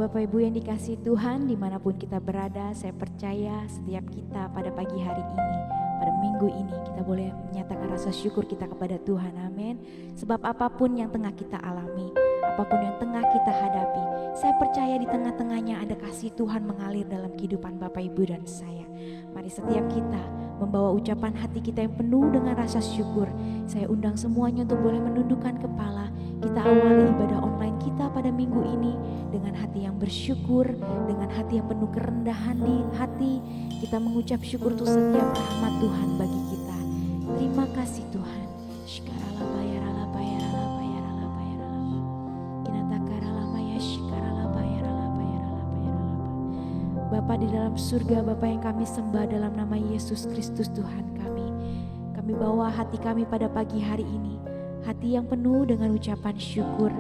Bapak Ibu yang dikasihi Tuhan, dimanapun kita berada, saya percaya setiap kita pada pagi hari ini, pada minggu ini, kita boleh menyatakan rasa syukur kita kepada Tuhan, amin. Sebab apapun yang tengah kita alami, apapun yang tengah kita hadapi, saya percaya di tengah-tengahnya ada kasih Tuhan mengalir dalam kehidupan Bapak Ibu dan saya. Mari setiap kita membawa ucapan hati kita yang penuh dengan rasa syukur. Saya undang semuanya untuk boleh menundukkan kepala. Kita awali ibadah online kita pada minggu ini dengan hati yang bersyukur, dengan hati yang penuh kerendahan di hati. Kita mengucap syukur untuk setiap rahmat Tuhan bagi kita. Terima kasih Tuhan. Bapa di dalam surga, Bapa yang kami sembah dalam nama Yesus Kristus Tuhan kami. Kami bawa hati kami pada pagi hari ini, hati yang penuh dengan ucapan syukur,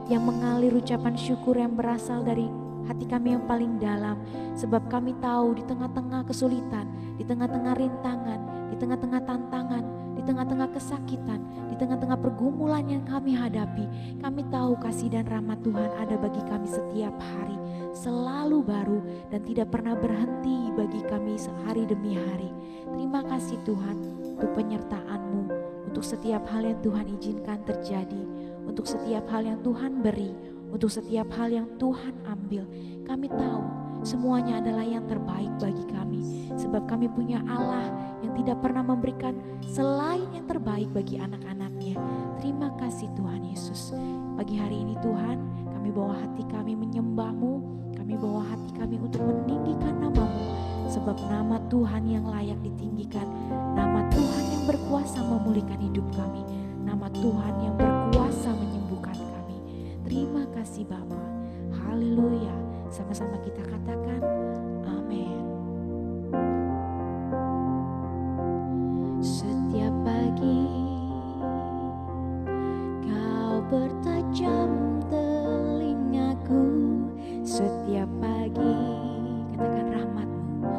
yang mengalir ucapan syukur yang berasal dari hati kami yang paling dalam. Sebab kami tahu di tengah-tengah kesulitan, di tengah-tengah rintangan, di tengah-tengah tantangan, di tengah-tengah kesakitan, di tengah-tengah pergumulan yang kami hadapi, kami tahu kasih dan rahmat Tuhan ada bagi kami setiap hari, selalu baru dan tidak pernah berhenti bagi kami sehari demi hari. Terima kasih Tuhan untuk penyertaan-Mu, untuk setiap hal yang Tuhan izinkan terjadi, untuk setiap hal yang Tuhan beri, untuk setiap hal yang Tuhan ambil. Kami tahu semuanya adalah yang terbaik bagi kami, sebab kami punya Allah yang tidak pernah memberikan selain yang terbaik bagi anak-anaknya. Terima kasih Tuhan Yesus. Pagi hari ini Tuhan, kami bawa hati kami menyembah-Mu, kami bawa hati kami untuk meninggikan nama-Mu, sebab nama Tuhan yang layak ditinggikan, nama Tuhan yang berkuasa memulihkan hidup kami, nama Tuhan yang berkuasa menyembuhkan kami. Terima kasih Bapa. Haleluya. Sama-sama kita katakan amin. Setiap pagi Kau bertajam telingaku, setiap pagi katakan rahmat-Mu,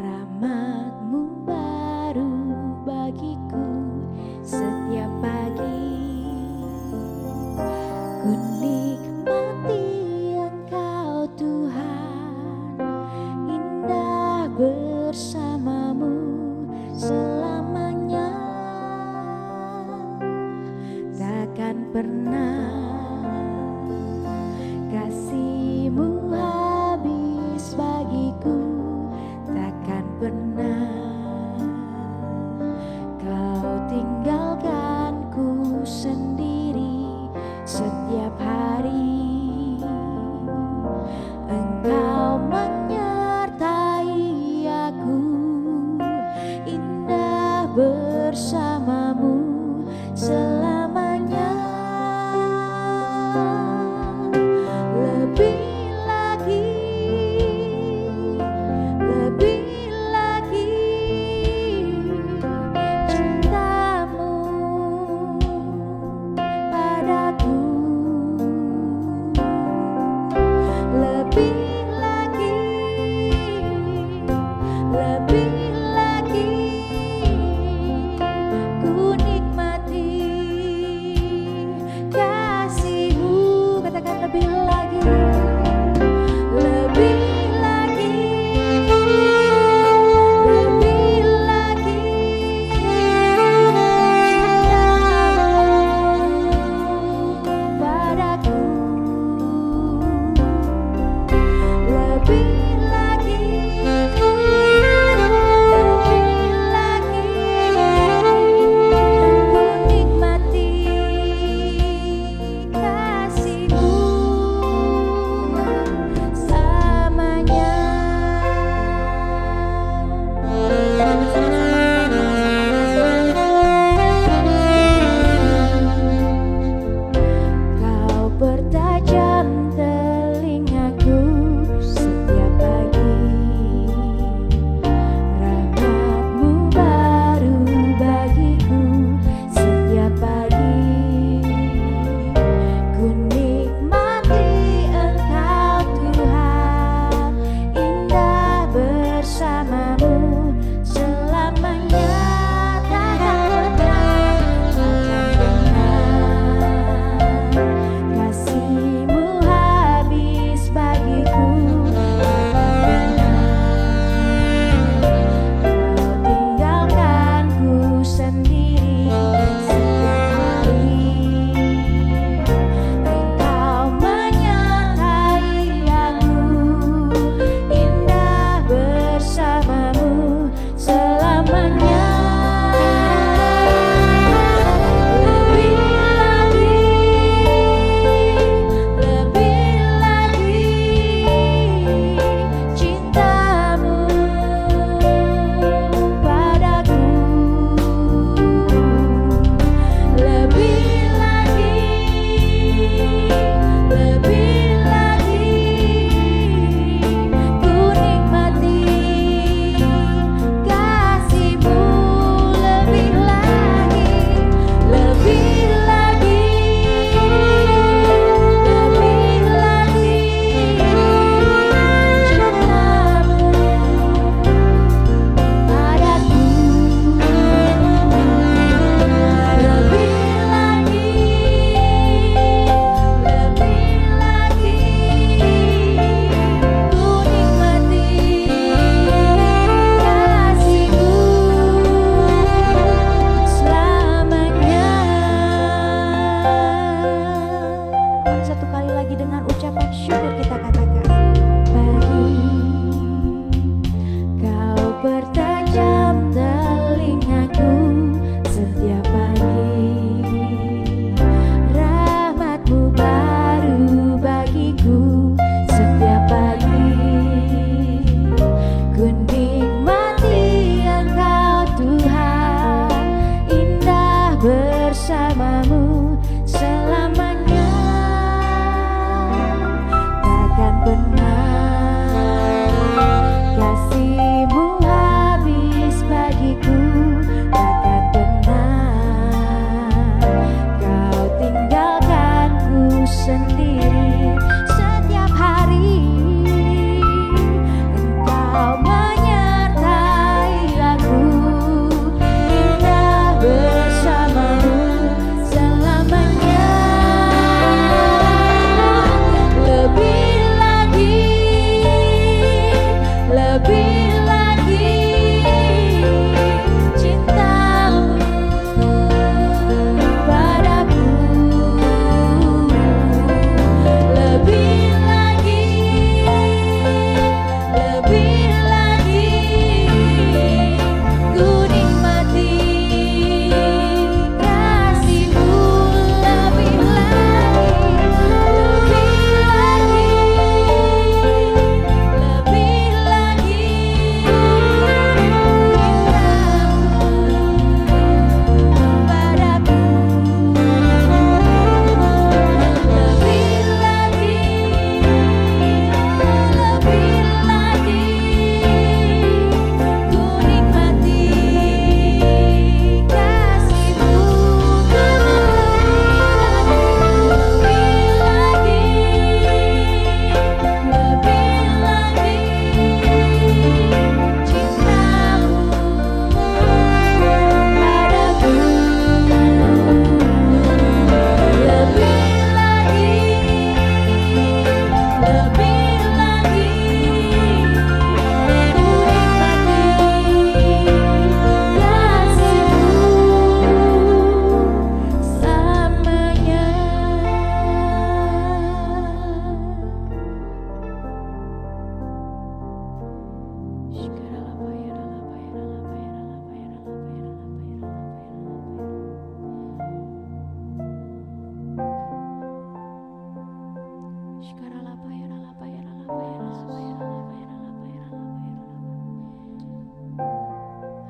rahmat-Mu baru bagiku. Setiap pagi ku nikmati Engkau Tuhan, indah bersama-Mu selamanya. Takkan pernah kasih-Mu habis bagiku, takkan pernah Kau tinggalkanku sendiri. Setiap hari Engkau menyertai aku, indah bersama-Mu selamanya. Lebih lagi, lebih lagi cinta-Mu padaku. Lebih lagi, lebih lagi ku nikmati kasih-Mu. Katakan lebih lagi, lebih lagi, lebih lagi cinta-Mu padaku. Lebih lagi, lebih lagi ku nikmati kasih-Mu selamanya. Kau bertajam telingaku setiap pagi, rahmat-Mu baru bagiku. Setiap pagi ku nikmati Engkau Tuhan, indah bersama-Mu selamanya. Takkan pernah kasih-Mu kali lagi dengan ucapan syukur kita katakan, pagi kau bertajam telingaku setiap pagi, rahmat-Mu baru bagiku setiap pagi, ku nikmati Engkau Tuhan, indah bersamamu selamanya, takkan pernah kasih-Mu habis bagiku, takkan pernah Kau tinggalkanku sendiri. Setiap hari Engkau menyertai aku, indah bersamamu selamanya. Lebih lagi cinta-Mu padaku, lebih lagi ku nikmati kasih-Mu, lebih lagi padaku, lebih lagi ku nikmati kasih-Mu, lebih lagi cinta-Mu padaku, lebih lagi ku nikmati kasih-Mu selamanya.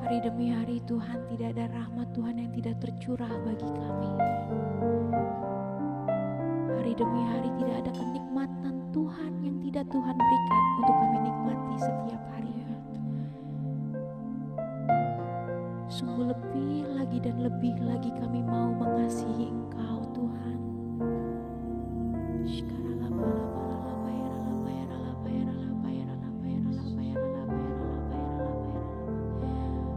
Hari demi hari Tuhan, tidak ada rahmat Tuhan yang tidak tercurah bagi kami. Hari demi hari tidak ada kenikmatan Tuhan yang tidak Tuhan berikan untuk kami nikmati setiap harinya. Sungguh lebih lagi dan lebih lagi kami mau mengasihi Engkau Tuhan.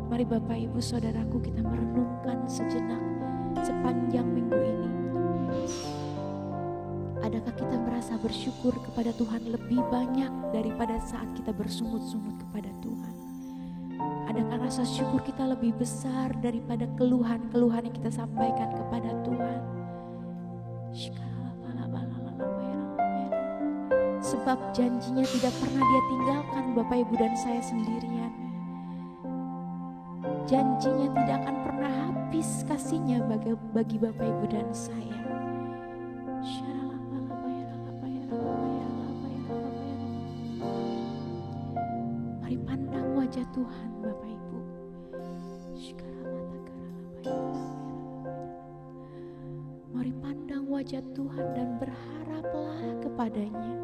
Mari Bapak Ibu Saudaraku, kita merenungkan sejenak sepanjang minggu ini. Adakah kita merasa bersyukur kepada Tuhan lebih banyak daripada saat kita bersungut-sungut kepada Tuhan? Adakah rasa syukur kita lebih besar daripada keluhan-keluhan yang kita sampaikan kepada Tuhan? Sebab janjinya tidak pernah Dia tinggalkan Bapak Ibu dan saya sendirian. Janjinya tidak akan pernah habis kasih-Nya bagi Bapak Ibu dan saya. Mari pandang wajah Tuhan Bapak Ibu. Mari pandang wajah Tuhan dan berharaplah kepadanya.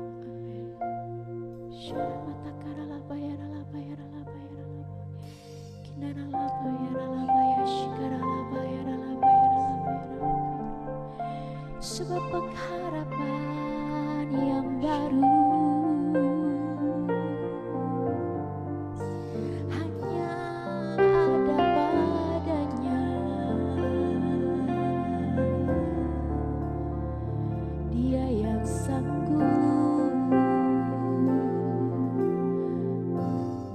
Sebab pengharapan yang baru hanya ada padanya. Dia yang sanggup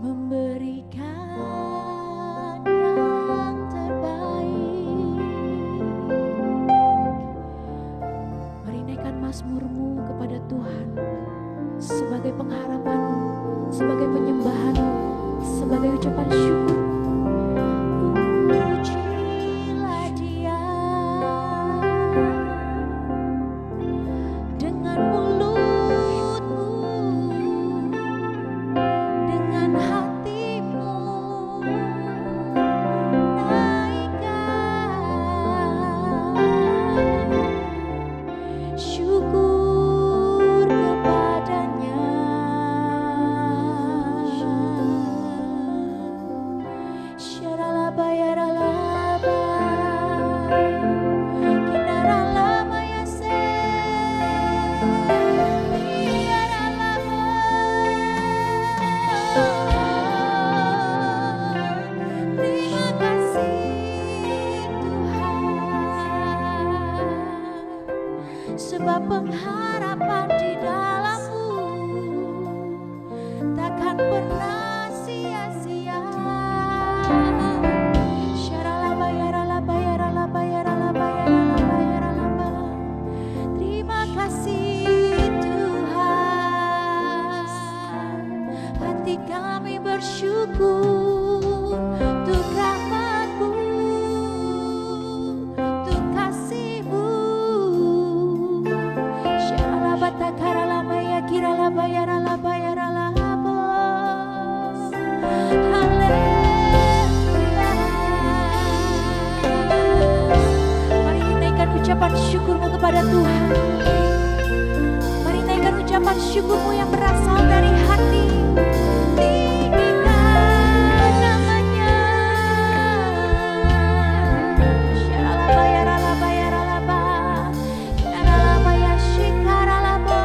memberikan yang terbaik. Mari naikkan mazmurmu Tuhan, sebagai pengharapan-Mu, sebagai penyembahan-Mu, sebagai ucapan syukur. Pujilah Dia dengan mulutmu, dengan hatimu, naikkan syukur kepadanya. Syaralaba yaralaba, kinaralaba yase, yaralaba. Terima kasih Tuhan, sebab pengharapan di dalam-Mu takkan pernah sia-sia. Syaralaba yaralaba yaralaba yaralaba yaralaba yaralaba. Terima kasih Tuhan, hati kami bersyukur untuk rahmat-Mu, untuk kasih-Mu. Syaralaba takaralaba ya kiralaba yaralaba yaralaba. Haleluya. Mari naikkan ucapan syukur-Mu kepada Tuhan. Mari naikkan ucapan syukur-Mu yang berasal dari hati. Tinggikan namanya. Syaralaba yaralaba yaralaba, kinaralaba ya shikaralaba,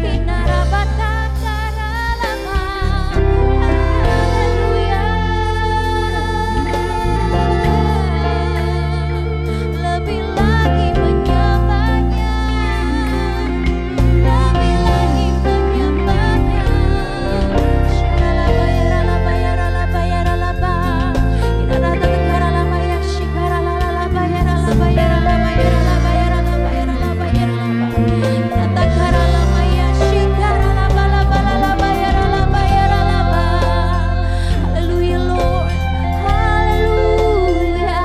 kinaraba takaralaba. Haleluya. Lebih lagi menyembahnya, lebih lagi menyembahnya. Syaralaba yaralaba yaralaba yaralaba, kinaraba takaralaba ya shikaralaba yaralaba yaralaba yaralaba yaralaba yaralaba yaralaba. Kinatakaralaba ya shikaralaba laba laba yaralaba yaralaba. Hallelujah Lord, haleluya,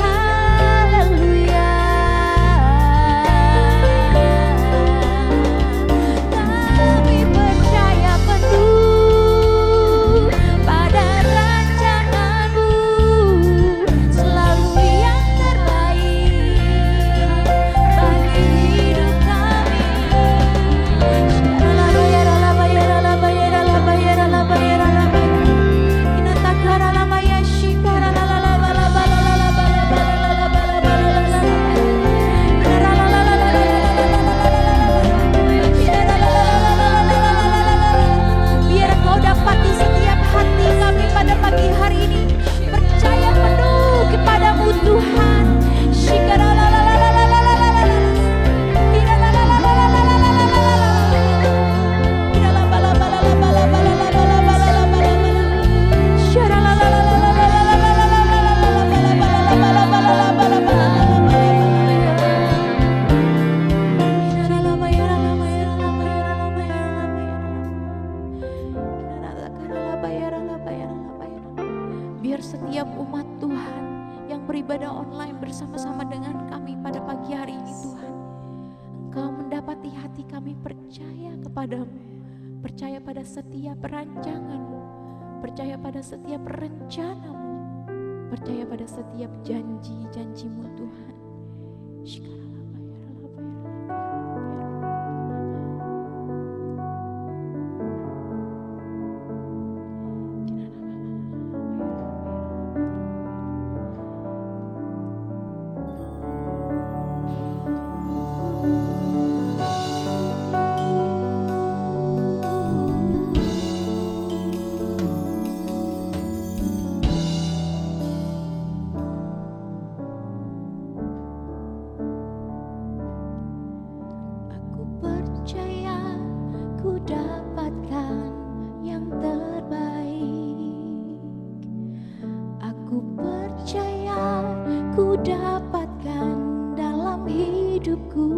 haleluya. Kami percaya penuh pada rancangan-Mu, selalu yang terbaik bagi hidup kami. Syaralaba yaralaba yaralaba yaralaba yaralaba yaralaba. Kinatakaralaba ya shikaralaba laba laba laba laba laba laba. Biar Engkau dapati setiap hati kami pada pagi hari ini percaya penuh kepada-Mu Tuhan. Biar setiap umat Tuhan yang beribadah online bersama-sama dengan kami pada pagi hari ini Tuhan, Engkau mendapati hati kami percaya kepadamu, percaya pada setiap rancangan-Mu, percaya pada setiap rencana-Mu, percaya pada setiap janji-janji-Mu Tuhan. Shikaralaba yaralaba ku dapatkan dalam hidupku.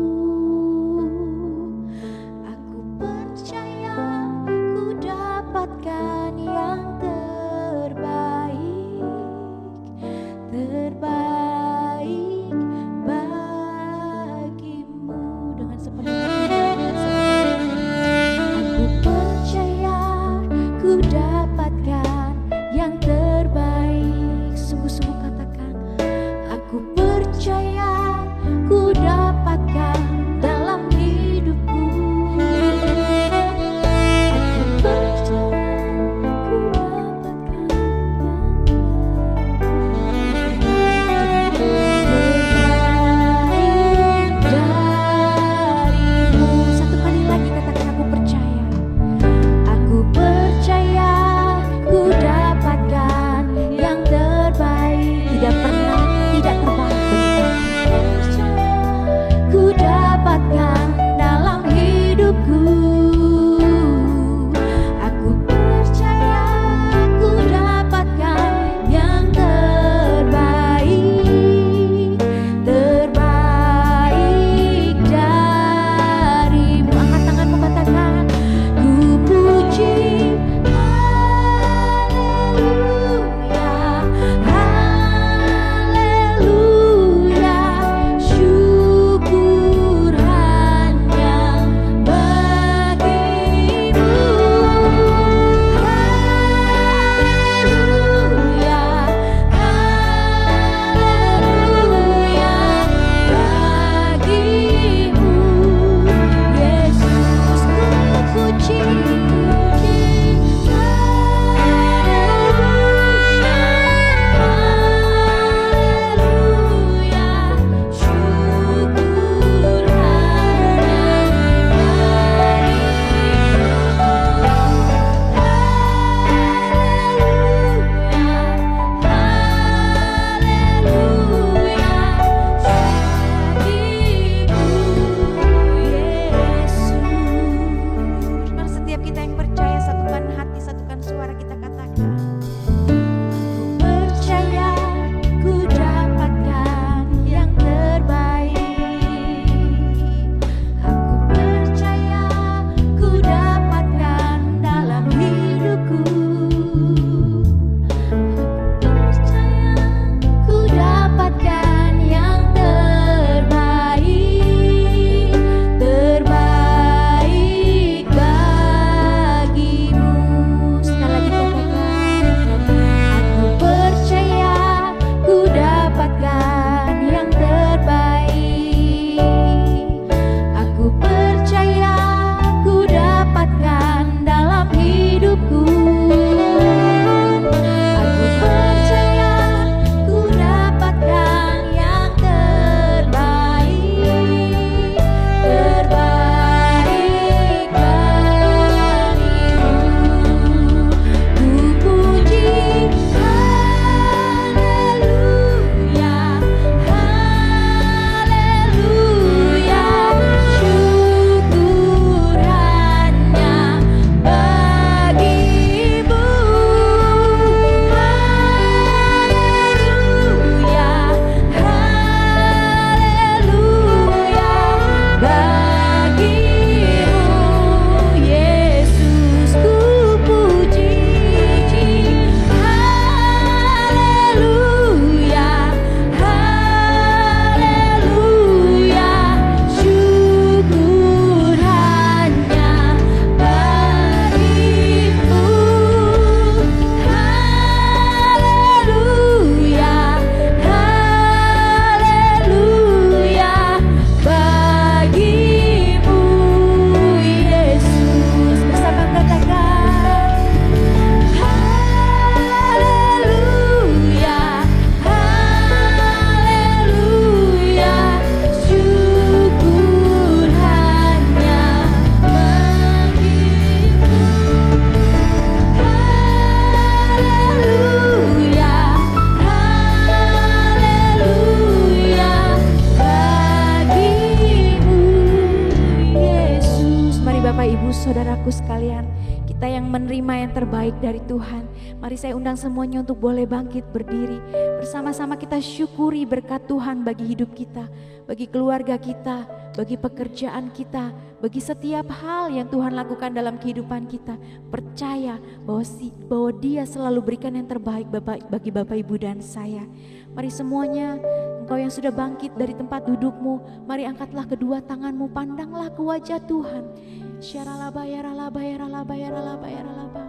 Ibu saudaraku sekalian, kita yang menerima yang terbaik dari Tuhan, mari saya undang semuanya untuk boleh bangkit berdiri. Bersama-sama kita syukuri berkat Tuhan bagi hidup kita, bagi keluarga kita, bagi pekerjaan kita, bagi setiap hal yang Tuhan lakukan dalam kehidupan kita. Percaya bahwa Dia selalu berikan yang terbaik bagi Bapak Ibu dan saya. Mari semuanya, engkau yang sudah bangkit dari tempat dudukmu, mari angkatlah kedua tanganmu, pandanglah ke wajah Tuhan. Syaralaba yaralaba yaralaba yaralaba yaralaba.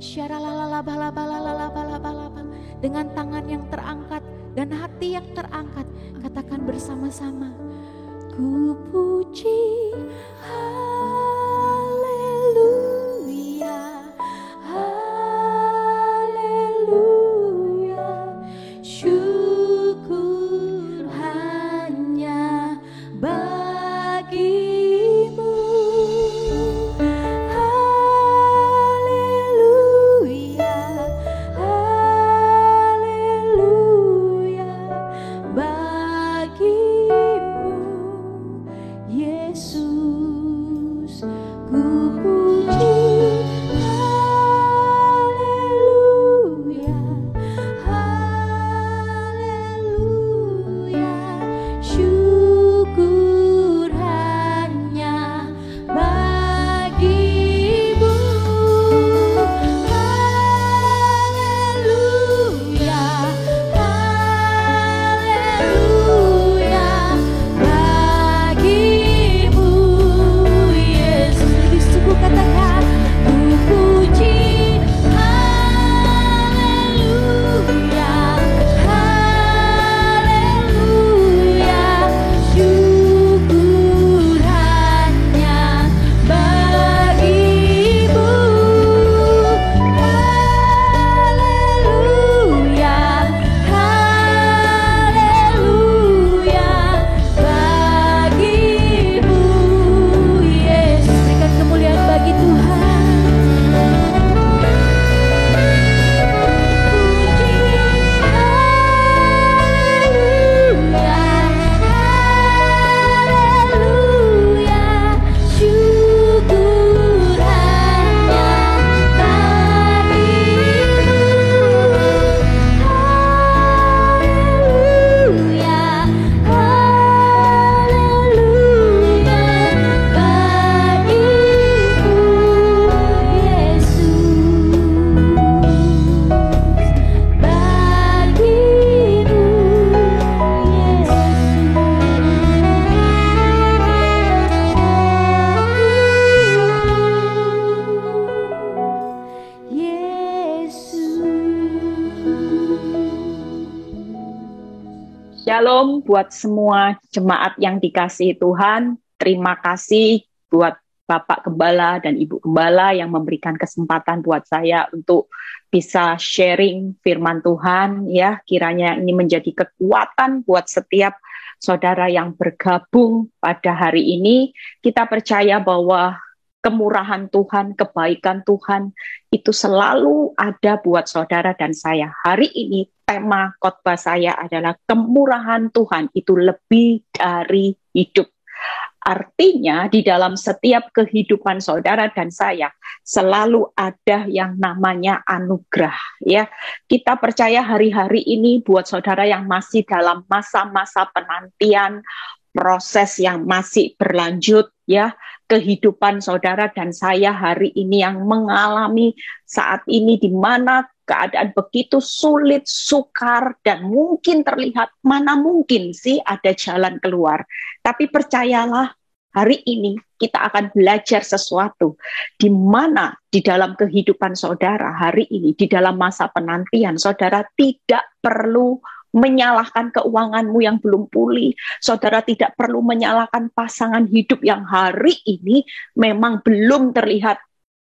Syaralalaba laba laba laba laba. Dengan tangan yang terangkat dan hati yang terangkat, katakan bersama-sama. Ku puji haleluya, haleluya. Syukur hanya bagimu. Haleluya, haleluya. Bagimu Yesus ku puji. Haleluya, haleluya. Syukur hanya bagimu. Haleluya, haleluya. Bagimu Yesus. Lebih sungguh katakan, ku puji. Haleluya, haleluya. Syukur hanya bagimu. Haleluya, haleluya. Bagimu Yesus. Berikan kemuliaan bagi Tuhan. Puji haleluya, haleluya. Syukur hanya bagimu. Haleluya, haleluya. Bagimu Yesus. Bagimu Shalom buat semua jemaat yang dikasihi Tuhan. Terima kasih buat Bapak Gembala dan Ibu Gembala yang memberikan kesempatan buat saya untuk bisa sharing firman Tuhan. Ya, kiranya ini menjadi kekuatan buat setiap saudara yang bergabung pada hari ini. Kita percaya bahwa kemurahan Tuhan, kebaikan Tuhan itu selalu ada buat saudara dan saya. Hari ini tema khotbah saya adalah kemurahan Tuhan itu lebih dari hidup. Artinya di dalam setiap kehidupan saudara dan saya selalu ada yang namanya anugerah, ya. Kita percaya hari-hari ini buat saudara yang masih dalam masa-masa penantian, proses yang masih berlanjut, ya. Kehidupan saudara dan saya hari ini yang mengalami saat ini di mana keadaan begitu sulit, sukar, dan mungkin terlihat mana mungkin sih ada jalan keluar. Tapi percayalah, hari ini kita akan belajar sesuatu di mana di dalam kehidupan saudara hari ini, di dalam masa penantian, saudara tidak perlu menyalahkan keuanganmu yang belum pulih. Saudara tidak perlu menyalahkan pasangan hidup yang hari ini memang belum terlihat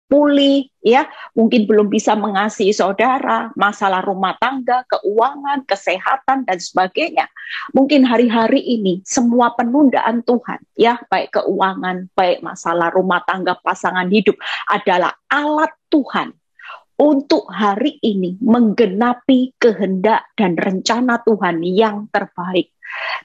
pulih, ya, mungkin belum bisa mengasihi saudara, masalah rumah tangga, keuangan, kesehatan, dan sebagainya. Mungkin hari-hari ini semua penundaan Tuhan, ya, baik keuangan, baik masalah rumah tangga, pasangan hidup, adalah alat Tuhan untuk hari ini menggenapi kehendak dan rencana Tuhan yang terbaik.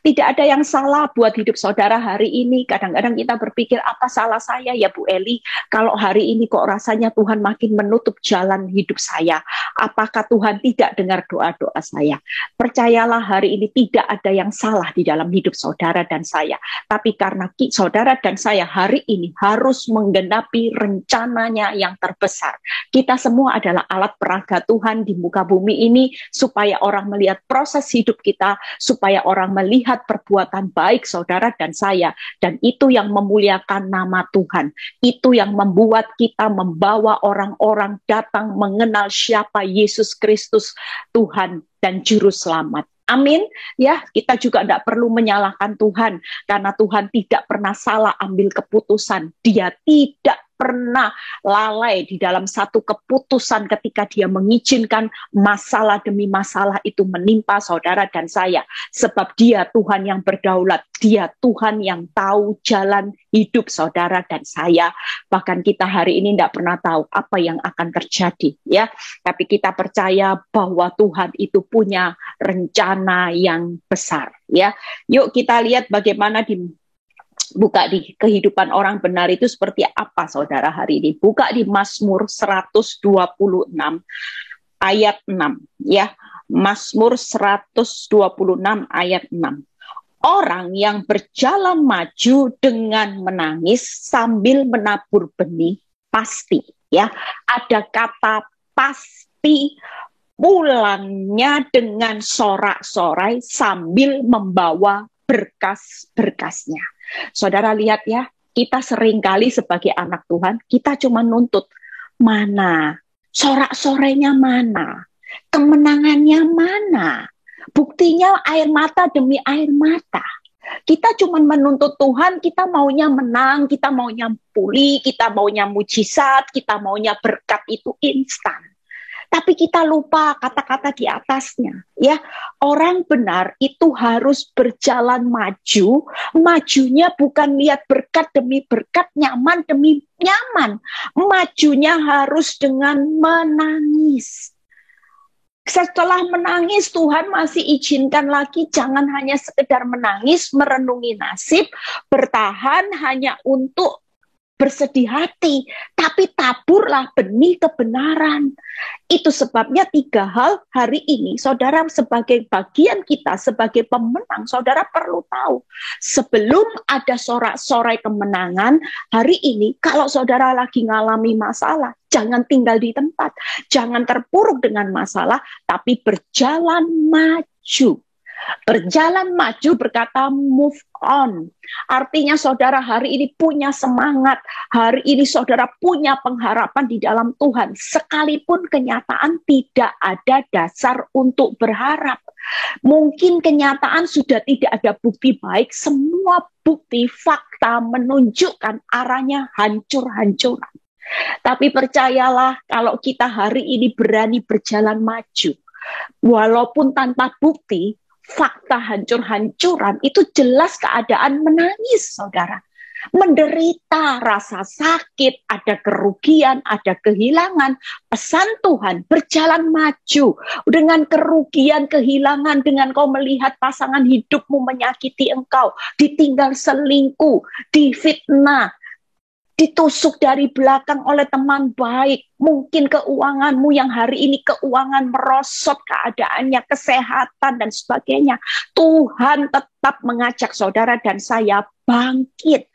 Tidak ada yang salah buat hidup saudara hari ini. Kadang-kadang kita berpikir, apa salah saya ya Bu Eli? Kalau hari ini kok rasanya Tuhan makin menutup jalan hidup saya. Apakah Tuhan tidak dengar doa-doa saya? Percayalah hari ini tidak ada yang salah di dalam hidup saudara dan saya. Tapi karena saudara dan saya hari ini harus menggenapi rencananya yang terbesar. Kita semua adalah alat peraga Tuhan di muka bumi ini, supaya orang melihat proses hidup kita, supaya orang melihat perbuatan baik saudara dan saya, dan itu yang memuliakan nama Tuhan. Itu yang membuat kita membawa orang-orang datang mengenal siapa Yesus Kristus, Tuhan dan Juru Selamat. Amin. Ya, kita juga tidak perlu menyalahkan Tuhan, karena Tuhan tidak pernah salah ambil keputusan. Dia tidak pernah lalai di dalam satu keputusan ketika dia mengizinkan masalah demi masalah itu menimpa saudara dan saya. Sebab dia Tuhan yang berdaulat, dia Tuhan yang tahu jalan hidup saudara dan saya. Bahkan kita hari ini tidak pernah tahu apa yang akan terjadi, ya. Tapi kita percaya bahwa Tuhan itu punya rencana yang besar, ya. Yuk kita lihat bagaimana buka di kehidupan orang benar itu seperti apa saudara hari ini. Buka di Mazmur 126 ayat 6, ya. Mazmur 126 ayat 6. Orang yang berjalan maju dengan menangis sambil menabur benih pasti, ya. Ada kata pasti, pulangnya dengan sorak-sorai sambil membawa berkas-berkasnya. Saudara lihat ya, kita seringkali sebagai anak Tuhan, kita cuma nuntut, mana? Sorak-sorainya mana? Kemenangannya mana? Buktinya air mata demi air mata. Kita cuma menuntut Tuhan, kita maunya menang, kita maunya pulih, kita maunya mujizat, kita maunya berkat itu instan. Tapi kita lupa kata-kata di atasnya, ya. Orang benar itu harus berjalan maju, majunya bukan lihat berkat demi berkat, nyaman demi nyaman. Majunya harus dengan menangis. Setelah menangis, Tuhan masih izinkan lagi, jangan hanya sekedar menangis, merenungi nasib, bertahan hanya untuk bersedih hati, tapi taburlah benih kebenaran. Itu sebabnya 3 hal hari ini, saudara sebagai bagian kita, sebagai pemenang, saudara perlu tahu. Sebelum ada sorak-sorai kemenangan, hari ini kalau saudara lagi ngalami masalah, jangan tinggal di tempat, jangan terpuruk dengan masalah, tapi berjalan maju. Berjalan maju berkata move on. Artinya saudara hari ini punya semangat. Hari ini saudara punya pengharapan di dalam Tuhan. Sekalipun kenyataan tidak ada dasar untuk berharap. Mungkin kenyataan sudah tidak ada bukti baik. Semua bukti fakta menunjukkan arahnya hancur-hancuran. Tapi percayalah, kalau kita hari ini berani berjalan maju, walaupun tanpa bukti, fakta hancur-hancuran itu jelas keadaan menangis, saudara. Menderita, rasa sakit, ada kerugian, ada kehilangan. Pesan Tuhan, berjalan maju. Dengan kerugian, kehilangan, dengan kau melihat pasangan hidupmu menyakiti engkau, ditinggal selingkuh, difitnah, ditusuk dari belakang oleh teman baik, mungkin keuanganmu yang hari ini keuangan merosot keadaannya, kesehatan dan sebagainya. Tuhan tetap mengajak saudara dan saya bangkit,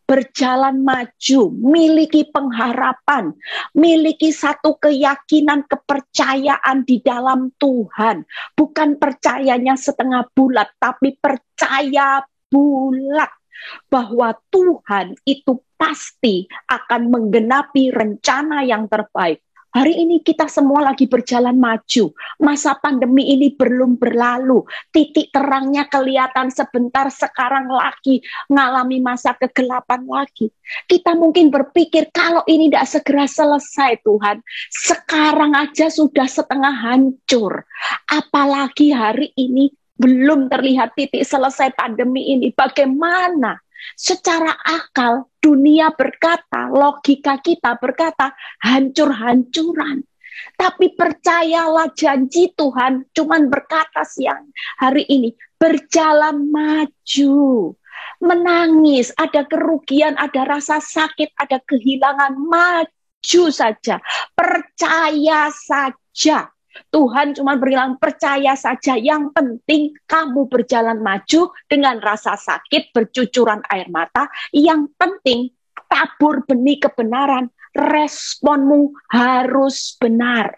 berjalan maju, miliki pengharapan, miliki satu keyakinan, kepercayaan di dalam Tuhan. Bukan percayanya setengah bulat, tapi percaya bulat bahwa Tuhan itu pasti akan menggenapi rencana yang terbaik. Hari ini kita semua lagi berjalan maju. Masa pandemi ini belum berlalu. Titik terangnya kelihatan sebentar, sekarang lagi ngalami masa kegelapan lagi. Kita mungkin berpikir kalau ini tidak segera selesai Tuhan, sekarang aja sudah setengah hancur. Apalagi hari ini belum terlihat titik selesai pandemi ini. Bagaimana? Secara akal, dunia berkata, logika kita berkata, hancur-hancuran. Tapi percayalah janji Tuhan cuman berkata siang hari ini, berjalan maju. Menangis, ada kerugian, ada rasa sakit, ada kehilangan, maju saja. Percaya saja. Tuhan cuma bilang percaya saja. Yang penting kamu berjalan maju dengan rasa sakit, bercucuran air mata. Yang penting tabur benih kebenaran. Responmu harus benar.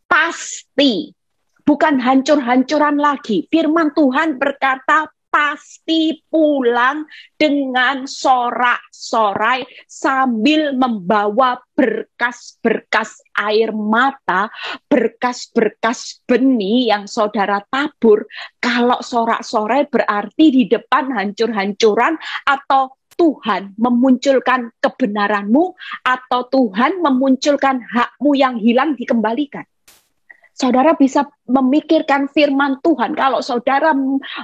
Pasti. Bukan hancur-hancuran lagi. Firman Tuhan berkata pasti pulang dengan sorak-sorai sambil membawa berkas-berkas air mata, berkas-berkas benih yang saudara tabur. Kalau sorak-sorai berarti di depan hancur-hancuran atau Tuhan memunculkan kebenaranmu atau Tuhan memunculkan hakmu yang hilang dikembalikan. Saudara bisa memikirkan firman Tuhan. Kalau saudara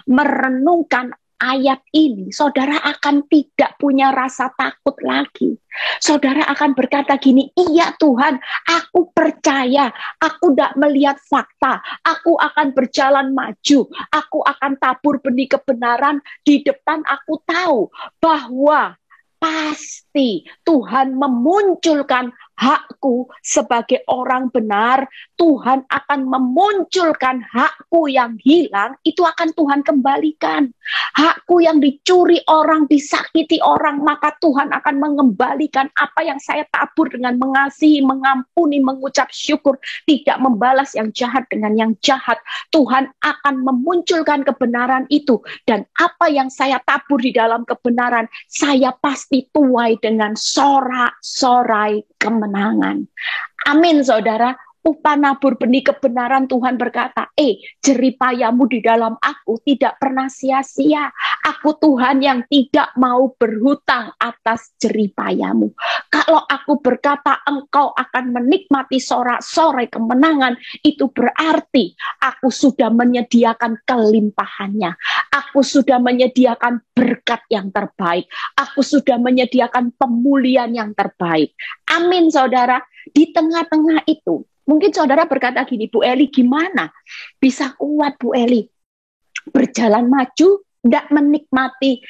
merenungkan ayat ini, saudara akan tidak punya rasa takut lagi. Saudara akan berkata gini, iya Tuhan, aku percaya, aku tidak melihat fakta, aku akan berjalan maju, aku akan tabur benih kebenaran, di depan aku tahu bahwa pasti Tuhan memunculkan hakku sebagai orang benar. Tuhan akan memunculkan hakku yang hilang, itu akan Tuhan kembalikan. Hakku yang dicuri orang, disakiti orang, maka Tuhan akan mengembalikan apa yang saya tabur dengan mengasihi, mengampuni, mengucap syukur, tidak membalas yang jahat dengan yang jahat. Tuhan akan memunculkan kebenaran itu, dan apa yang saya tabur di dalam kebenaran, saya pasti tuai dengan sorak-sorai kemenangan. Amin, saudara. Upah nabur benih kebenaran, Tuhan berkata, jeripayamu di dalam aku tidak pernah sia-sia. Aku Tuhan yang tidak mau berhutang atas jeripayamu. Kalau aku berkata engkau akan menikmati sorak-sorai kemenangan, itu berarti aku sudah menyediakan kelimpahannya. Aku sudah menyediakan berkat yang terbaik. Aku sudah menyediakan pemulihan yang terbaik. Amin, saudara. Di tengah-tengah itu, mungkin saudara berkata gini, Bu Eli, gimana bisa kuat Bu Eli berjalan maju, tidak menikmati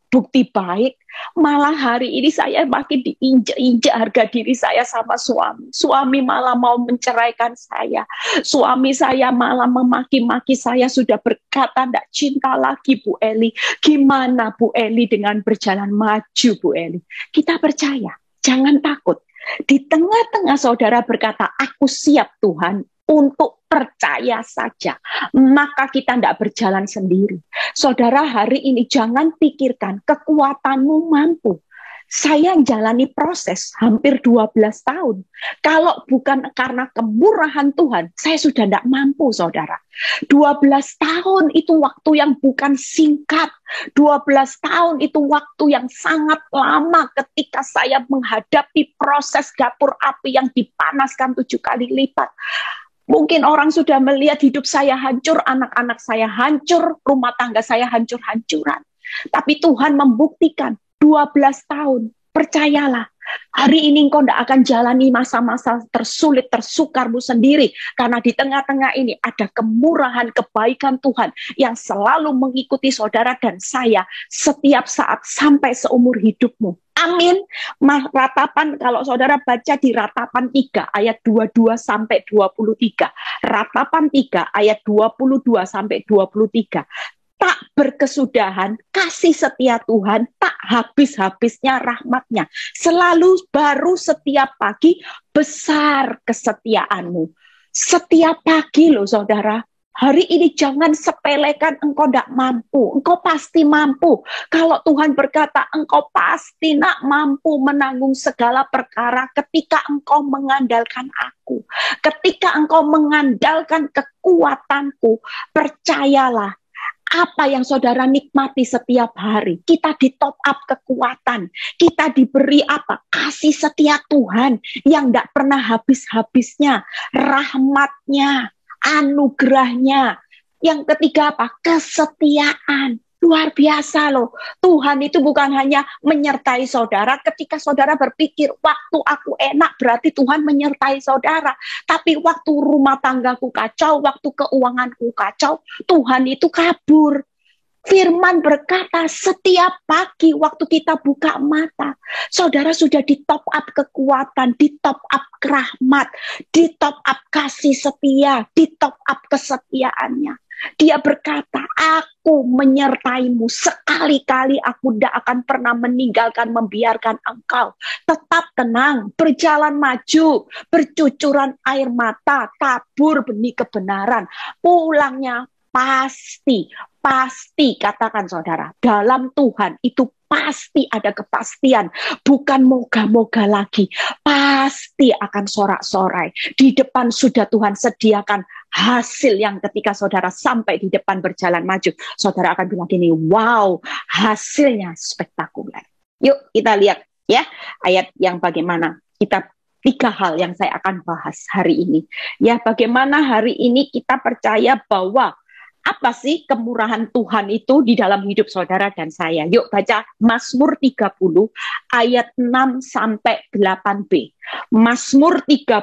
bukti baik, malah hari ini saya makin diinjak-injak harga diri saya sama suami. Suami malah mau menceraikan saya. Suami saya malah memaki-maki saya, sudah berkata tidak cinta lagi Bu Eli. Gimana Bu Eli dengan berjalan maju Bu Eli? Kita percaya, jangan takut. Di tengah-tengah saudara berkata, aku siap Tuhan untuk percaya saja. Maka kita tidak berjalan sendiri. Saudara, hari ini jangan pikirkan kekuatanmu mampu. Saya jalani proses hampir 12 tahun. Kalau bukan karena kemurahan Tuhan, saya sudah tidak mampu, saudara. 12 tahun itu waktu yang bukan singkat. 12 tahun itu waktu yang sangat lama ketika saya menghadapi proses dapur api yang dipanaskan 7 kali lipat. Mungkin orang sudah melihat hidup saya hancur, anak-anak saya hancur, rumah tangga saya hancur-hancuran. Tapi Tuhan membuktikan 12 tahun, percayalah, hari ini engkau tidak akan jalani masa-masa tersulit, tersukarmu sendiri. Karena di tengah-tengah ini ada kemurahan, kebaikan Tuhan yang selalu mengikuti saudara dan saya setiap saat sampai seumur hidupmu. Amin. Ratapan, kalau saudara baca di Ratapan 3 ayat 22 sampai 23. Ratapan 3 ayat 22 sampai 23. Tak berkesudahan, kasih setia Tuhan, tak habis-habisnya rahmatnya. Selalu baru setiap pagi, besar kesetiaanmu. Setiap pagi loh saudara. Hari ini jangan sepelekan engkau tidak mampu. Engkau pasti mampu. Kalau Tuhan berkata engkau pasti nak mampu menanggung segala perkara ketika engkau mengandalkan aku. Ketika engkau mengandalkan kekuatanku, percayalah. Apa yang saudara nikmati setiap hari, kita di top up kekuatan, kita diberi apa? Kasih setia Tuhan yang tidak pernah habis-habisnya, rahmatnya, anugerahnya. Yang ketiga apa? Kesetiaan. Luar biasa loh. Tuhan itu bukan hanya menyertai saudara ketika saudara berpikir, waktu aku enak berarti Tuhan menyertai saudara. Tapi waktu rumah tanggaku kacau, waktu keuanganku kacau, Tuhan itu kabur. Firman berkata, setiap pagi waktu kita buka mata, saudara sudah di top up kekuatan, di top up rahmat, di top up kasih setia, di top up kesetiaannya. Dia berkata, aku menyertaimu, sekali-kali aku tidak akan pernah meninggalkan, membiarkan engkau. Tetap tenang, berjalan maju, bercucuran air mata, tabur benih kebenaran. Pulangnya pasti, katakan saudara, dalam Tuhan itu pasti ada kepastian, bukan moga-moga lagi, pasti akan sorak-sorai. Di depan sudah Tuhan sediakan hasil yang ketika saudara sampai di depan berjalan maju, saudara akan bilang gini, wow, hasilnya spektakuler. Yuk kita lihat ya, ayat yang bagaimana. Kita 3 hal yang saya akan bahas hari ini. Ya, bagaimana hari ini kita percaya bahwa apa sih kemurahan Tuhan itu di dalam hidup saudara dan saya. Yuk baca Mazmur 30 ayat 6 sampai 8b. Mazmur 30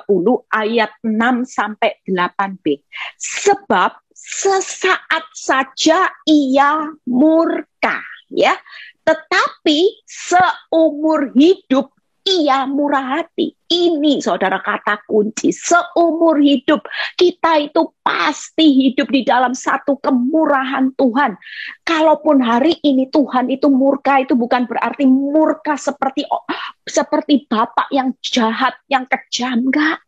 ayat 6 sampai 8b. Sebab sesaat saja ia murka, ya. Tetapi seumur hidup ia murah hati. Ini saudara kata kunci. Seumur hidup kita itu pasti hidup di dalam satu kemurahan Tuhan. Kalaupun hari ini Tuhan itu murka, itu bukan berarti murka seperti Bapak yang jahat, yang kejam. Enggak.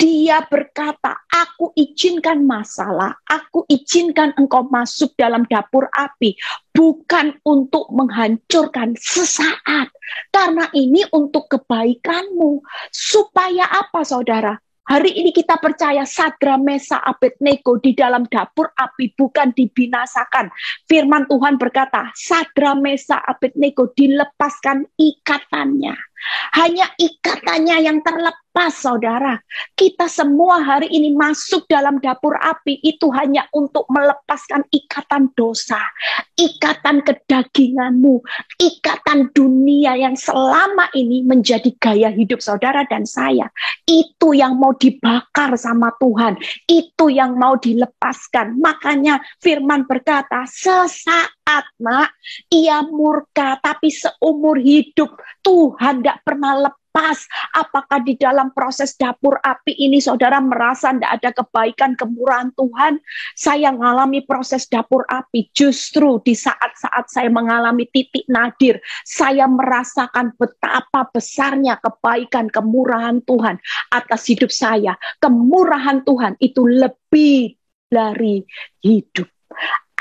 Dia berkata, aku izinkan masalah, aku izinkan engkau masuk dalam dapur api, bukan untuk menghancurkan sesaat. Karena ini untuk kebaikanmu. Supaya apa saudara? Hari ini kita percaya Sadra, Mesa, Abednego di dalam dapur api bukan dibinasakan. Firman Tuhan berkata, Sadra, Mesa, Abednego dilepaskan ikatannya. Hanya ikatannya yang terlepas, saudara. Kita semua hari ini masuk dalam dapur api itu hanya untuk melepaskan ikatan dosa, ikatan kedaginganmu, ikatan dunia yang selama ini menjadi gaya hidup saudara dan saya. Itu yang mau dibakar sama Tuhan, itu yang mau dilepaskan. Makanya firman berkata, sesaat nak, ia murka, tapi seumur hidup Tuhan tidak pernah lepas. Apakah di dalam proses dapur api ini saudara merasa tidak ada kebaikan, kemurahan Tuhan? Saya mengalami proses dapur api. Justru di saat-saat saya mengalami titik nadir, saya merasakan betapa besarnya kebaikan, kemurahan Tuhan atas hidup saya. Kemurahan Tuhan itu lebih dari hidup.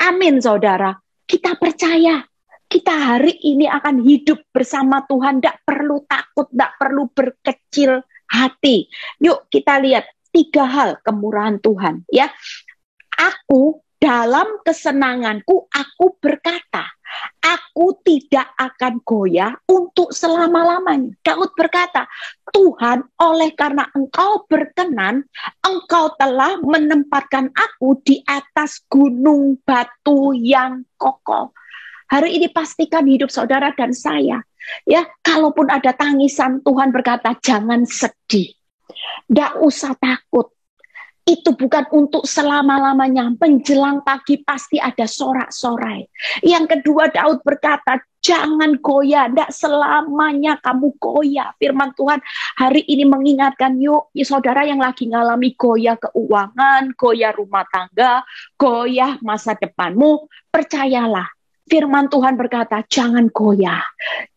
Amin saudara. Kita percaya. Kita hari ini akan hidup bersama Tuhan, tidak perlu takut, tidak perlu berkecil hati. Yuk kita lihat 3 hal kemurahan Tuhan. Ya, aku dalam kesenanganku, aku berkata, aku tidak akan goyah untuk selama-lamanya. Daud berkata, Tuhan, oleh karena engkau berkenan, engkau telah menempatkan aku di atas gunung batu yang kokoh. Hari ini pastikan hidup saudara dan saya, ya, kalaupun ada tangisan, Tuhan berkata, jangan sedih. Tidak usah takut. Itu bukan untuk selama-lamanya. Menjelang pagi pasti ada sorak-sorai. Yang kedua, Daud berkata, jangan goyah. Tidak selamanya kamu goyah. Firman Tuhan hari ini mengingatkan, yuk saudara yang lagi ngalami goyah keuangan, goyah rumah tangga, goyah masa depanmu, percayalah. Firman Tuhan berkata, jangan goyah,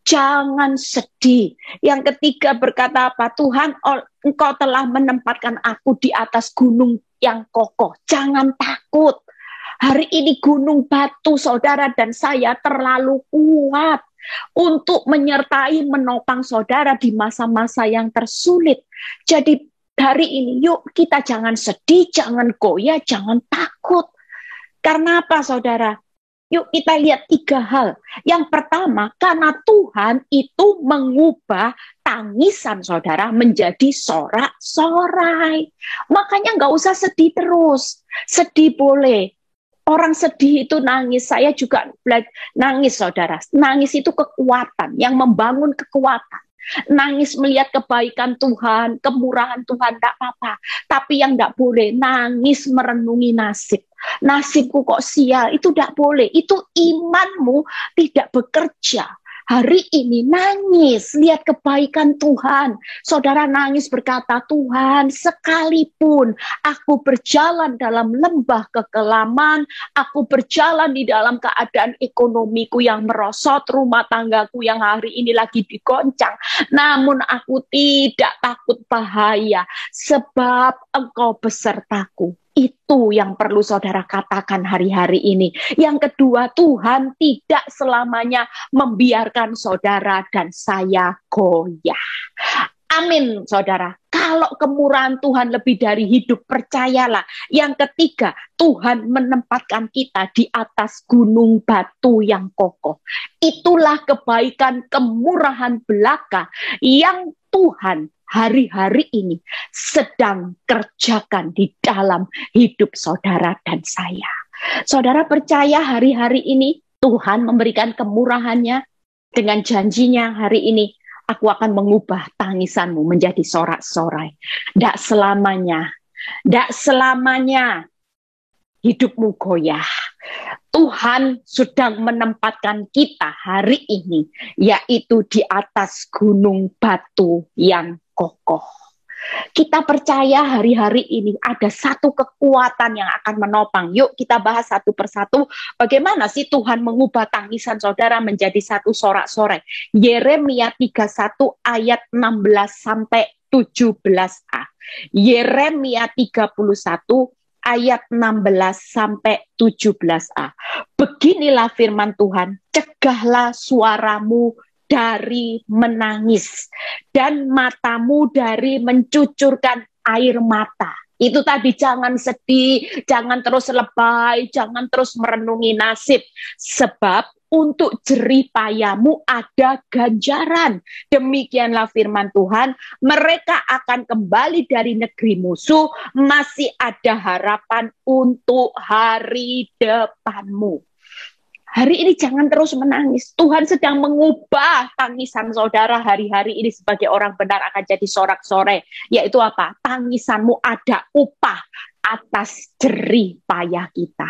jangan sedih. Yang ketiga berkata apa? Tuhan, engkau telah menempatkan aku di atas gunung yang kokoh. Jangan takut. Hari ini gunung batu saudara dan saya terlalu kuat untuk menyertai, menopang saudara di masa-masa yang tersulit. Jadi hari ini yuk kita jangan sedih, jangan goyah, jangan takut. Karena apa saudara? Yuk kita lihat 3 hal. Yang pertama, karena Tuhan itu mengubah tangisan saudara menjadi sorak-sorai. Makanya nggak usah sedih terus. Sedih boleh. Orang sedih itu nangis, saya juga nangis saudara. Nangis itu kekuatan, yang membangun kekuatan. Nangis melihat kebaikan Tuhan, kemurahan Tuhan, tidak apa-apa. Tapi yang tidak boleh, nangis merenungi nasib. Nasibku kok sial, itu tidak boleh. Itu imanmu tidak bekerja. Hari ini nangis, lihat kebaikan Tuhan. Saudara nangis berkata, Tuhan, sekalipun aku berjalan dalam lembah kekelaman, aku berjalan di dalam keadaan ekonomiku yang merosot, rumah tanggaku yang hari ini lagi digoncang, namun aku tidak takut bahaya, sebab Engkau besertaku. Itu yang perlu saudara katakan hari-hari ini. Yang kedua, Tuhan tidak selamanya membiarkan saudara dan saya goyah. Amin, saudara. Kalau kemurahan Tuhan lebih dari hidup, percayalah. Yang ketiga, Tuhan menempatkan kita di atas gunung batu yang kokoh. Itulah kebaikan kemurahan belaka yang Tuhan hari-hari ini sedang kerjakan di dalam hidup saudara dan saya. Saudara percaya hari-hari ini Tuhan memberikan kemurahannya dengan janjinya hari ini. Aku akan mengubah tangisanmu menjadi sorak-sorai. Tidak selamanya hidupmu goyah. Tuhan sedang menempatkan kita hari ini, yaitu di atas gunung batu yang kokoh. Kita percaya hari-hari ini ada satu kekuatan yang akan menopang. Yuk kita bahas satu persatu. Bagaimana sih Tuhan mengubah tangisan saudara menjadi satu sorak-sorai. Yeremia 31 ayat 16 sampai 17a. Yeremia 31 ayat 16 sampai 17a. Beginilah firman Tuhan, cegahlah suaramu dari menangis dan matamu dari mencucurkan air mata. Itu tadi, jangan sedih, jangan terus lebay, jangan terus merenungi nasib. Sebab untuk jerih payahmu ada ganjaran. Demikianlah firman Tuhan, mereka akan kembali dari negeri musuh, masih ada harapan untuk hari depanmu. Hari ini jangan terus menangis. Tuhan sedang mengubah tangisan saudara hari-hari ini sebagai orang benar akan jadi sorak-sorai. Yaitu apa? Tangisanmu ada upah atas jerih payah kita.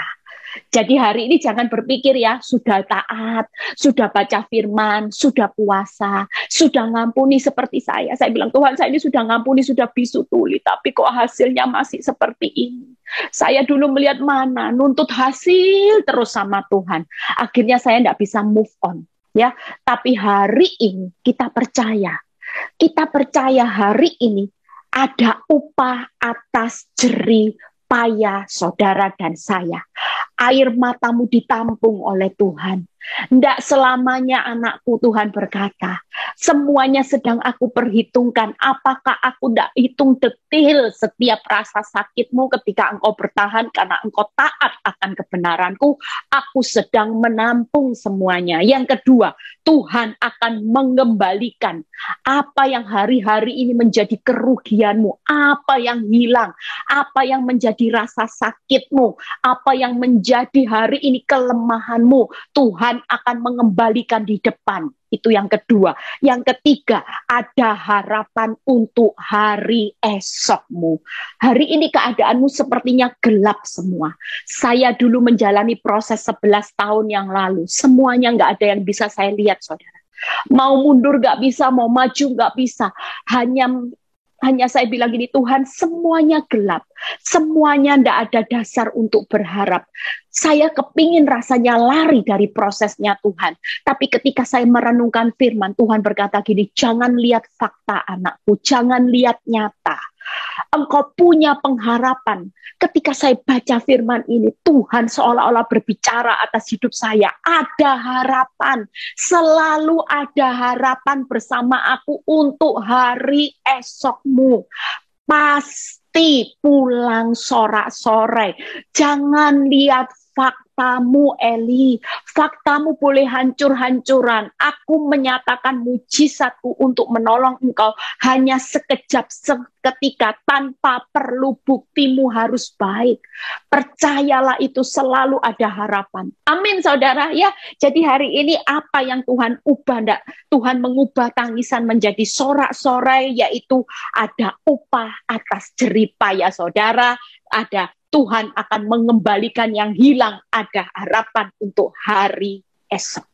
Jadi hari ini jangan berpikir ya, sudah taat, sudah baca firman, sudah puasa, sudah ngampuni seperti saya. Saya bilang, Tuhan saya ini sudah ngampuni, sudah bisu tuli, tapi kok hasilnya masih seperti ini. Saya dulu melihat mana, nuntut hasil terus sama Tuhan. Akhirnya saya tidak bisa move on. Ya, tapi hari ini kita percaya hari ini ada upah atas jerih payah saudara dan saya. Air matamu ditampung oleh Tuhan. Tidak selamanya anakku, Tuhan berkata. Semuanya sedang aku perhitungkan. Apakah aku tidak hitung detil setiap rasa sakitmu ketika engkau bertahan karena engkau taat akan kebenaranku. Aku sedang menampung semuanya. Yang kedua, Tuhan akan mengembalikan apa yang hari-hari ini menjadi kerugianmu. Apa yang hilang. Apa yang menjadi rasa sakitmu. Apa yang menjadi hari ini kelemahanmu. Tuhan akan mengembalikan di depan. Itu yang kedua. Yang ketiga, ada harapan untuk hari esokmu. Hari ini keadaanmu sepertinya gelap semua. Saya dulu menjalani proses 11 tahun yang lalu. Semuanya nggak ada yang bisa saya lihat, saudara. Mau mundur nggak bisa, mau maju nggak bisa. Hanya saya bilang gini, Tuhan, semuanya gelap. Semuanya tidak ada dasar untuk berharap. Saya kepingin rasanya lari dari prosesnya Tuhan. Tapi ketika saya merenungkan firman, Tuhan berkata gini, jangan lihat fakta anakku, jangan lihat nyata. Engkau punya pengharapan. Ketika saya baca firman ini, Tuhan seolah-olah berbicara atas hidup saya. Ada harapan. Selalu ada harapan bersama aku untuk hari esokmu. Pasti pulang sorak-sorai. Jangan lihat fakta faktamu, Eli. Faktamu boleh hancur-hancuran. Aku menyatakan mujizatku untuk menolong engkau hanya sekejap, seketika, tanpa perlu buktimu harus baik. Percayalah, itu selalu ada harapan. Amin, saudara. Ya, jadi hari ini apa yang Tuhan ubah? Enggak? Tuhan mengubah tangisan menjadi sorak-sorai, yaitu ada upah atas jerih payah, saudara. Ada Tuhan akan mengembalikan yang hilang, ada harapan untuk hari esok.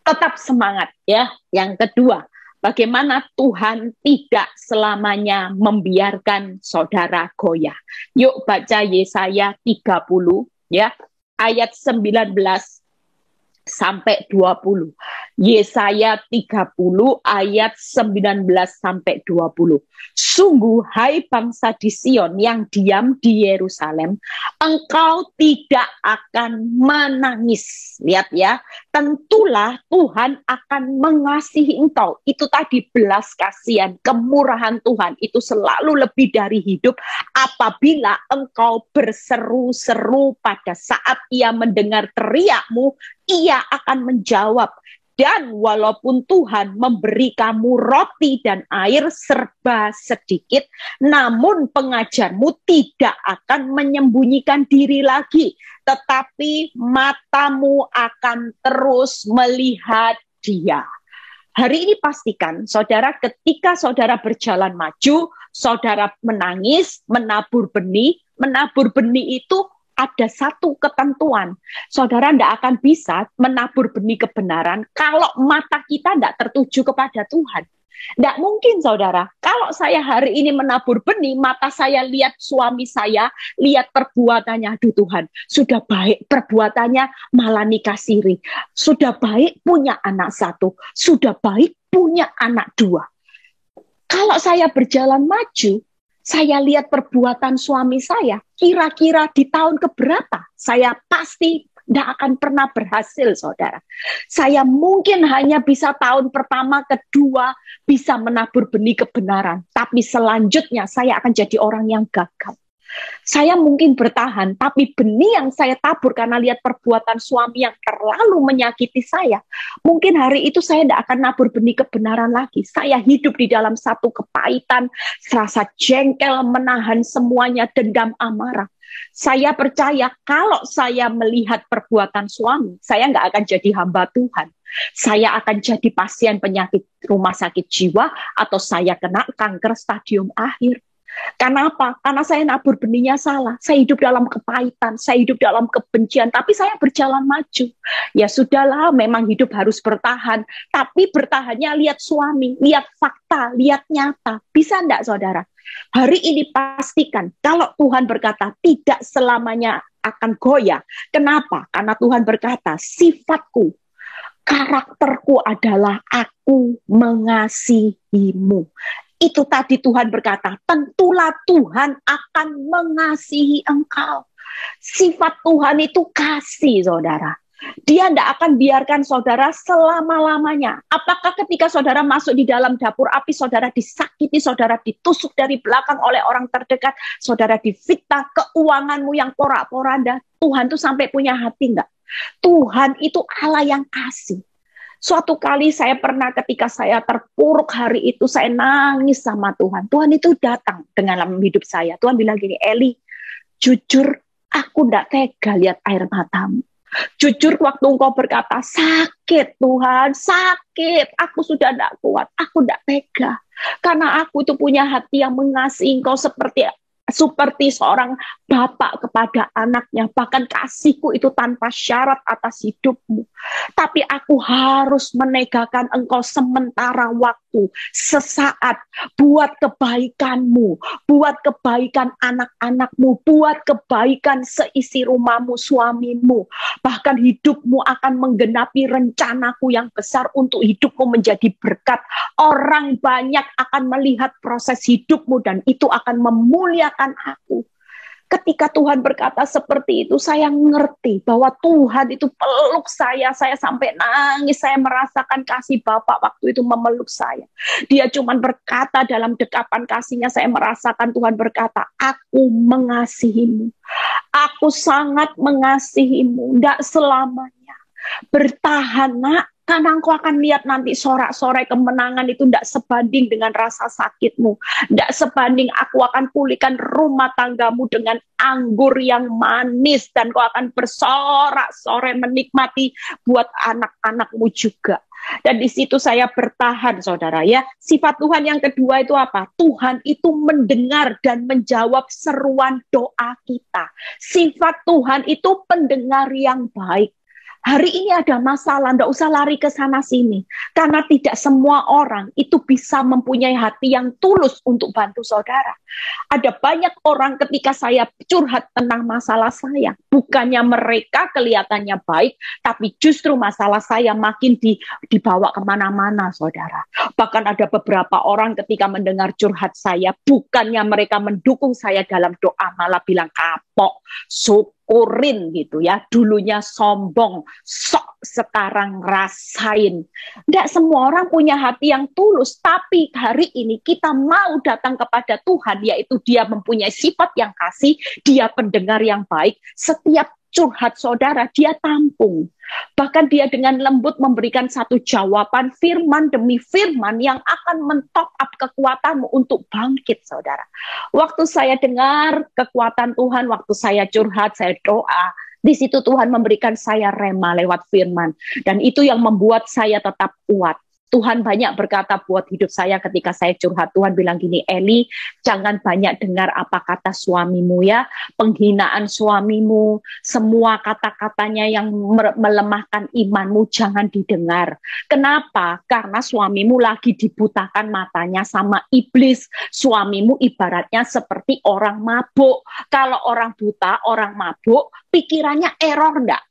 Tetap semangat ya. Yang kedua, bagaimana Tuhan tidak selamanya membiarkan saudara goyah. Yuk baca Yesaya 30 ya, ayat 19 sampai 20. Yesaya 30 ayat 19 sampai 20. Sungguh hai bangsa di Sion yang diam di Yerusalem, engkau tidak akan menangis. Lihat ya, tentulah Tuhan akan mengasihi engkau. Itu tadi belas kasihan, kemurahan Tuhan itu selalu lebih dari hidup apabila engkau berseru-seru pada saat ia mendengar teriakmu, ia akan menjawab. Dan walaupun Tuhan memberi kamu roti dan air serba sedikit, namun pengajarmu tidak akan menyembunyikan diri lagi, tetapi matamu akan terus melihat Dia. Hari ini pastikan, saudara, ketika saudara berjalan maju, saudara menangis, menabur benih itu ada satu ketentuan. Saudara tidak akan bisa menabur benih kebenaran kalau mata kita tidak tertuju kepada Tuhan. Tidak mungkin, saudara. Kalau saya hari ini menabur benih, mata saya lihat suami saya, lihat perbuatannya, aduh Tuhan, sudah baik perbuatannya malah nikah siri. Sudah baik punya anak satu, sudah baik punya anak dua. Kalau saya berjalan maju, saya lihat perbuatan suami saya, kira-kira di tahun keberapa, saya pasti tidak akan pernah berhasil, saudara. Saya mungkin hanya bisa tahun pertama, kedua, bisa menabur benih kebenaran. Tapi selanjutnya saya akan jadi orang yang gagal. Saya mungkin bertahan, tapi benih yang saya tabur karena lihat perbuatan suami yang terlalu menyakiti saya, mungkin hari itu saya tidak akan nabur benih kebenaran lagi. Saya hidup di dalam satu kepahitan, rasa jengkel, menahan semuanya, dendam, amarah. Saya percaya kalau saya melihat perbuatan suami, saya nggak akan jadi hamba Tuhan. Saya akan jadi pasien penyakit rumah sakit jiwa, atau saya kena kanker stadium akhir. Karena apa? Karena saya nabur benihnya salah. Saya hidup dalam kepahitan, saya hidup dalam kebencian, tapi saya berjalan maju. Ya sudahlah, memang hidup harus bertahan. Tapi bertahannya lihat suami, lihat fakta, lihat nyata. Bisa enggak, saudara? Hari ini pastikan, kalau Tuhan berkata tidak selamanya akan goyah. Kenapa? Karena Tuhan berkata, sifatku, karakterku adalah aku mengasihimu. Itu tadi Tuhan berkata, tentulah Tuhan akan mengasihi engkau. Sifat Tuhan itu kasih, saudara. Dia tidak akan biarkan saudara selama-lamanya. Apakah ketika saudara masuk di dalam dapur api, saudara disakiti, saudara ditusuk dari belakang oleh orang terdekat, saudara difitnah, keuanganmu yang porak-poranda, Tuhan itu sampai punya hati enggak? Tuhan itu Allah yang kasih. Suatu kali saya pernah ketika saya terpuruk hari itu, saya nangis sama Tuhan. Tuhan itu datang dengan dalam hidup saya. Tuhan bilang gini, Eli, jujur aku tidak tega lihat air matamu. Jujur waktu engkau berkata, sakit Tuhan, sakit. Aku sudah tidak kuat, aku tidak tega. Karena aku itu punya hati yang mengasihi engkau seperti seorang bapak kepada anaknya. Bahkan kasihku itu tanpa syarat atas hidupmu. Tapi aku harus menegakkan engkau sementara waktu, sesaat, buat kebaikanmu, buat kebaikan anak-anakmu, buat kebaikan seisi rumahmu, suamimu. Bahkan hidupmu akan menggenapi rencanaku yang besar untuk hidupmu menjadi berkat. Orang banyak akan melihat proses hidupmu dan itu akan memuliakan aku. Ketika Tuhan berkata seperti itu, saya ngerti bahwa Tuhan itu peluk saya sampai nangis, saya merasakan kasih Bapa waktu itu memeluk saya. Dia cuma berkata dalam dekapan kasihnya, saya merasakan Tuhan berkata, aku mengasihimu, aku sangat mengasihimu, tidak selamanya. Bertahan nak, karena engkau akan lihat nanti sorak-sorai kemenangan itu tidak sebanding dengan rasa sakitmu. Tidak sebanding aku akan pulihkan rumah tanggamu dengan anggur yang manis. Dan kau akan bersorak-sorai menikmati buat anak-anakmu juga. Dan di situ saya bertahan, saudara ya. Sifat Tuhan yang kedua itu apa? Tuhan itu mendengar dan menjawab seruan doa kita. Sifat Tuhan itu pendengar yang baik. Hari ini ada masalah, tidak usah lari ke sana sini. Karena tidak semua orang itu bisa mempunyai hati yang tulus untuk bantu saudara. Ada banyak orang ketika saya curhat tentang masalah saya, bukannya mereka kelihatannya baik, tapi justru masalah saya makin dibawa kemana-mana, saudara. Bahkan ada beberapa orang ketika mendengar curhat saya, bukannya mereka mendukung saya dalam doa, malah bilang kapok, syukurin gitu ya. Dulunya sombong, sok sekarang rasain. Tidak semua orang punya hati yang tulus, tapi hari ini kita mau datang kepada Tuhan, yaitu dia mempunyai sifat yang kasih, dia pendengar yang baik. Setiap curhat saudara, dia tampung. Bahkan dia dengan lembut memberikan satu jawaban firman demi firman yang akan mentop up kekuatanmu untuk bangkit, saudara. Waktu saya dengar kekuatan Tuhan, waktu saya curhat, saya doa, di situ Tuhan memberikan saya rema lewat firman. Dan itu yang membuat saya tetap kuat. Tuhan banyak berkata buat hidup saya ketika saya curhat. Tuhan bilang gini, Eli, jangan banyak dengar apa kata suamimu ya. Penghinaan suamimu, semua kata-katanya yang melemahkan imanmu jangan didengar. Kenapa? Karena suamimu lagi dibutakan matanya sama iblis. Suamimu ibaratnya seperti orang mabuk. Kalau orang buta, orang mabuk, pikirannya error enggak?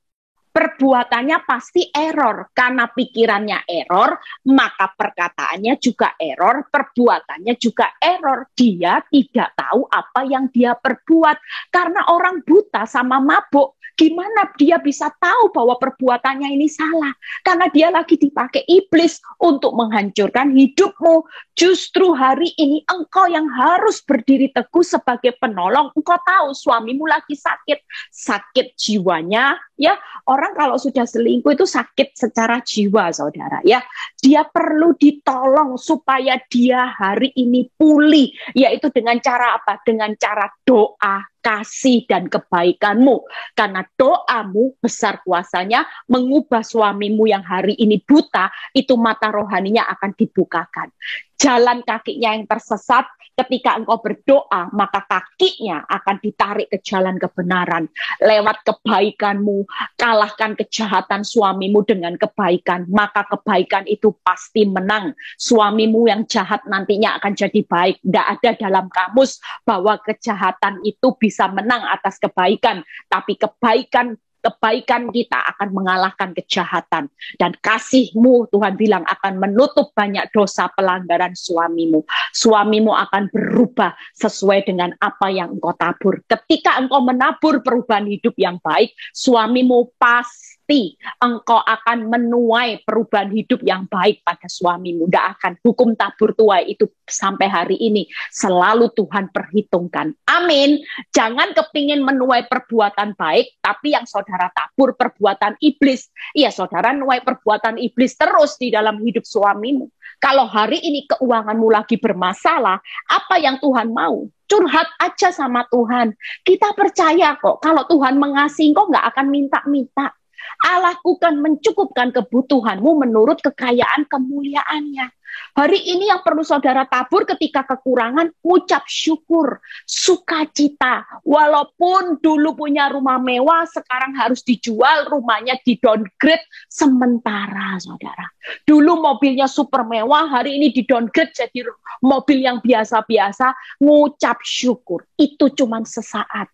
Perbuatannya pasti error, karena pikirannya error, maka perkataannya juga error, perbuatannya juga error. Dia tidak tahu apa yang dia perbuat, karena orang buta sama mabuk, gimana dia bisa tahu bahwa perbuatannya ini salah? Karena dia lagi dipakai iblis untuk menghancurkan hidupmu. Justru hari ini engkau yang harus berdiri teguh sebagai penolong. Engkau tahu suamimu lagi sakit jiwanya, ya. Orang kalau sudah selingkuh itu sakit secara jiwa, saudara, ya. Dia perlu ditolong supaya dia hari ini pulih, yaitu dengan cara apa? Dengan cara doa, kasih, dan kebaikanmu. Karena doamu besar kuasanya mengubah suamimu yang hari ini buta, itu mata rohaninya akan dibukakan. Jalan kakinya yang tersesat, ketika engkau berdoa, maka kakinya akan ditarik ke jalan kebenaran. Lewat kebaikanmu, kalahkan kejahatan suamimu dengan kebaikan, maka kebaikan itu pasti menang. Suamimu yang jahat nantinya akan jadi baik. Tidak ada dalam kamus bahwa kejahatan itu bisa menang atas kebaikan, tapi kebaikan kita akan mengalahkan kejahatan. Dan kasihmu, Tuhan bilang, akan menutup banyak dosa pelanggaran suamimu. Suamimu akan berubah sesuai dengan apa yang engkau tabur. Ketika engkau menabur perubahan hidup yang baik, suamimu pasti engkau akan menuai perubahan hidup yang baik pada suamimu. Tidak akan. Hukum tabur tuai itu sampai hari ini selalu Tuhan perhitungkan. Amin. Jangan kepingin menuai perbuatan baik, tapi yang saudara tabur perbuatan iblis. Iya, saudara nuai perbuatan iblis terus di dalam hidup suamimu. Kalau hari ini keuanganmu lagi bermasalah, apa yang Tuhan mau? Curhat aja sama Tuhan. Kita percaya kok, kalau Tuhan mengasihi kok nggak akan minta-minta. Allahku kan mencukupkan kebutuhanmu menurut kekayaan kemuliaannya. Hari ini yang perlu saudara tabur ketika kekurangan, ucap syukur, sukacita. Walaupun dulu punya rumah mewah, sekarang harus dijual, rumahnya di downgrade sementara, saudara. Dulu mobilnya super mewah, hari ini di downgrade jadi mobil yang biasa-biasa, ngucap syukur. Itu cuma sesaat.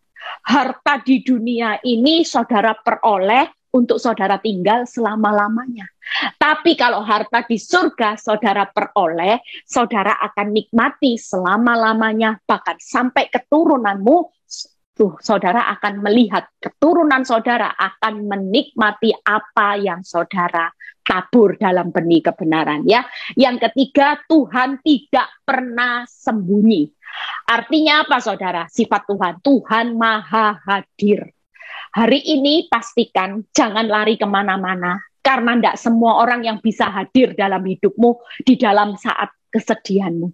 Harta di dunia ini saudara peroleh untuk saudara tinggal selama-lamanya. Tapi kalau harta di surga saudara peroleh, saudara akan nikmati selama-lamanya, bahkan sampai keturunanmu saudara akan melihat, keturunan saudara akan menikmati apa yang saudara tabur dalam benih kebenaran, ya. Yang ketiga, Tuhan tidak pernah sembunyi. Artinya apa, saudara? Sifat Tuhan, Tuhan maha hadir. Hari ini pastikan jangan lari kemana-mana, karena tidak semua orang yang bisa hadir dalam hidupmu di dalam saat kesedihanmu.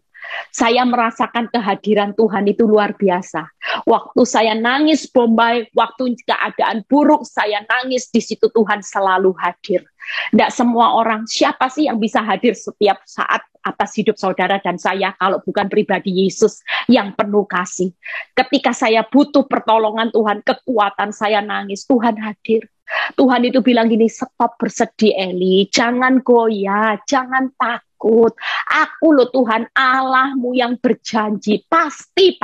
Saya merasakan kehadiran Tuhan itu luar biasa. Waktu saya nangis Bombay, waktu keadaan buruk saya nangis, di situ Tuhan selalu hadir. Tidak semua orang, siapa sih yang bisa hadir setiap saat atas hidup saudara dan saya kalau bukan pribadi Yesus yang penuh kasih. Ketika saya butuh pertolongan Tuhan, kekuatan saya nangis, Tuhan hadir. Tuhan itu bilang gini, stop bersedih Eli, jangan goyah, jangan takut. Aku loh Tuhan Allahmu yang berjanji, pasti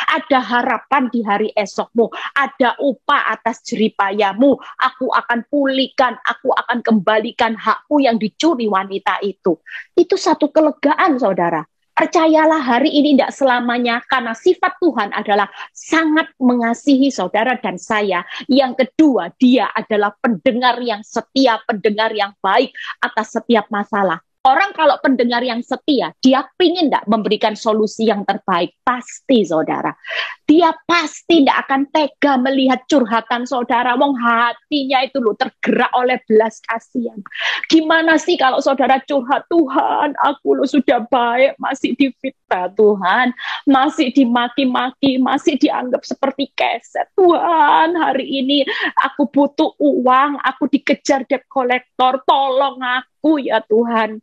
ada harapan di hari esokmu, ada upah atas jeripayamu. Aku akan pulihkan, aku akan kembalikan hakmu yang dicuri wanita itu. Itu satu kelegaan, saudara. Percayalah, hari ini tidak selamanya, karena sifat Tuhan adalah sangat mengasihi saudara dan saya. Yang kedua, dia adalah pendengar yang setia, pendengar yang baik atas setiap masalah. Orang kalau pendengar yang setia, dia pingin tidak memberikan solusi yang terbaik. Pasti, saudara. Dia pasti tidak akan tega melihat curhatan saudara. Wong hatinya itu loh tergerak oleh belas kasihan. Gimana sih kalau saudara curhat, Tuhan, aku loh sudah baik, masih difitnah Tuhan, masih dimaki-maki, masih dianggap seperti keset. Tuhan, hari ini aku butuh uang, aku dikejar debt collector, tolong aku ya Tuhan.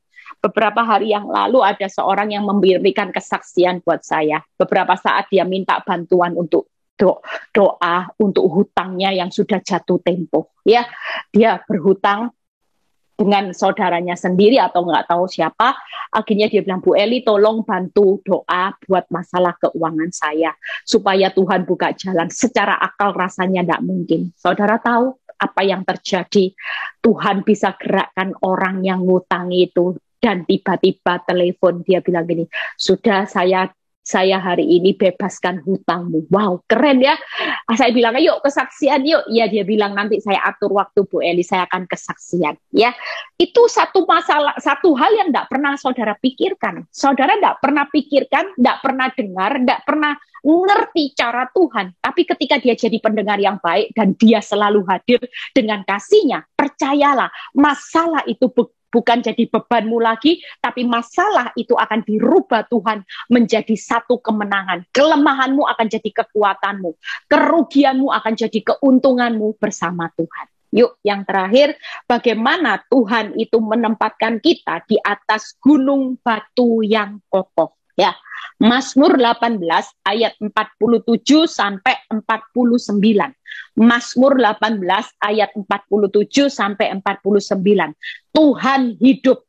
Beberapa hari yang lalu ada seorang yang memberikan kesaksian buat saya. Beberapa saat dia minta bantuan untuk doa untuk hutangnya yang sudah jatuh tempo. Ya, dia berhutang dengan saudaranya sendiri atau nggak tahu siapa. Akhirnya dia bilang, Bu Eli tolong bantu doa buat masalah keuangan saya supaya Tuhan buka jalan. Secara akal rasanya nggak mungkin. Saudara tahu apa yang terjadi? Tuhan bisa gerakkan orang yang ngutangi itu. Dan tiba-tiba telepon, dia bilang gini, sudah saya hari ini bebaskan hutangmu. Wow, keren ya. Saya bilang, yuk kesaksian yuk. Ya, dia bilang nanti saya atur waktu Bu Eli, saya akan kesaksian. Ya, itu satu masalah, satu hal yang tidak pernah saudara pikirkan. Saudara tidak pernah pikirkan, tidak pernah dengar, tidak pernah ngerti cara Tuhan. Tapi ketika dia jadi pendengar yang baik dan dia selalu hadir dengan kasihnya, percayalah, masalah itu bukan jadi bebanmu lagi, tapi masalah itu akan dirubah Tuhan menjadi satu kemenangan. Kelemahanmu akan jadi kekuatanmu. Kerugianmu akan jadi keuntunganmu bersama Tuhan. Yuk, yang terakhir, bagaimana Tuhan itu menempatkan kita di atas gunung batu yang kokoh. Ya, Mazmur 18 ayat 47 sampai 49. Mazmur 18 ayat 47 sampai 49. Tuhan hidup.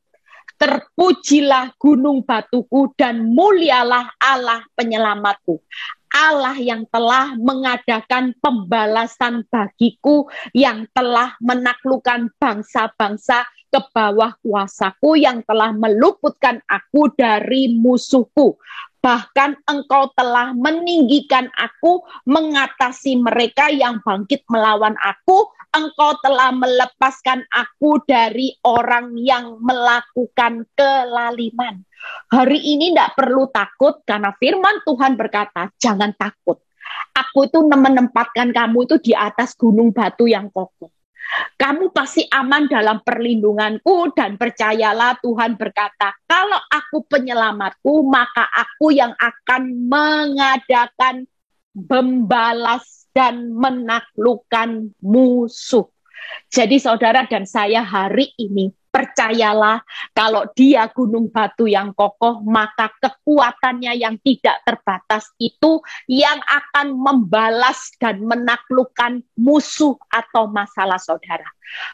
Terpujilah gunung batuku dan mulialah Allah penyelamatku. Allah yang telah mengadakan pembalasan bagiku, yang telah menaklukkan bangsa-bangsa ke bawah kuasaku, yang telah meluputkan aku dari musuhku. Bahkan engkau telah meninggikan aku mengatasi mereka yang bangkit melawan aku. Engkau telah melepaskan aku dari orang yang melakukan kelaliman. Hari ini tidak perlu takut karena firman Tuhan berkata, jangan takut. Aku itu menempatkan kamu itu di atas gunung batu yang kokoh. Kamu pasti aman dalam perlindunganku, dan percayalah Tuhan berkata, kalau aku penyelamatku, maka aku yang akan mengadakan membalas dan menaklukkan musuh. Jadi saudara dan saya hari ini, percayalah kalau dia gunung batu yang kokoh, maka kekuatannya yang tidak terbatas itu yang akan membalas dan menaklukkan musuh atau masalah saudara.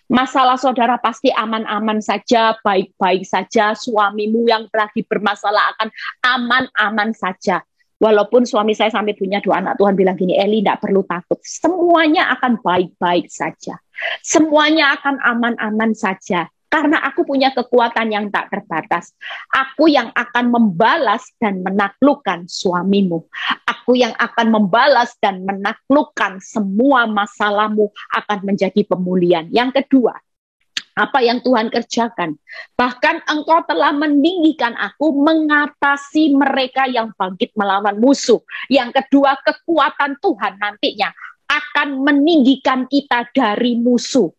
Masalah saudara pasti aman-aman saja, baik-baik saja. Suamimu yang lagi bermasalah akan aman-aman saja. Walaupun suami saya sampai punya 2 anak, Tuhan bilang gini, Eli tidak perlu takut. Semuanya akan baik-baik saja. Semuanya akan aman-aman saja. Karena aku punya kekuatan yang tak terbatas. Aku yang akan membalas dan menaklukkan suamimu. Aku yang akan membalas dan menaklukkan semua masalahmu akan menjadi pemulihan. Yang kedua, apa yang Tuhan kerjakan? Bahkan engkau telah meninggikan aku mengatasi mereka yang bangkit melawan musuh. Yang kedua, kekuatan Tuhan nantinya akan meninggikan kita dari musuh.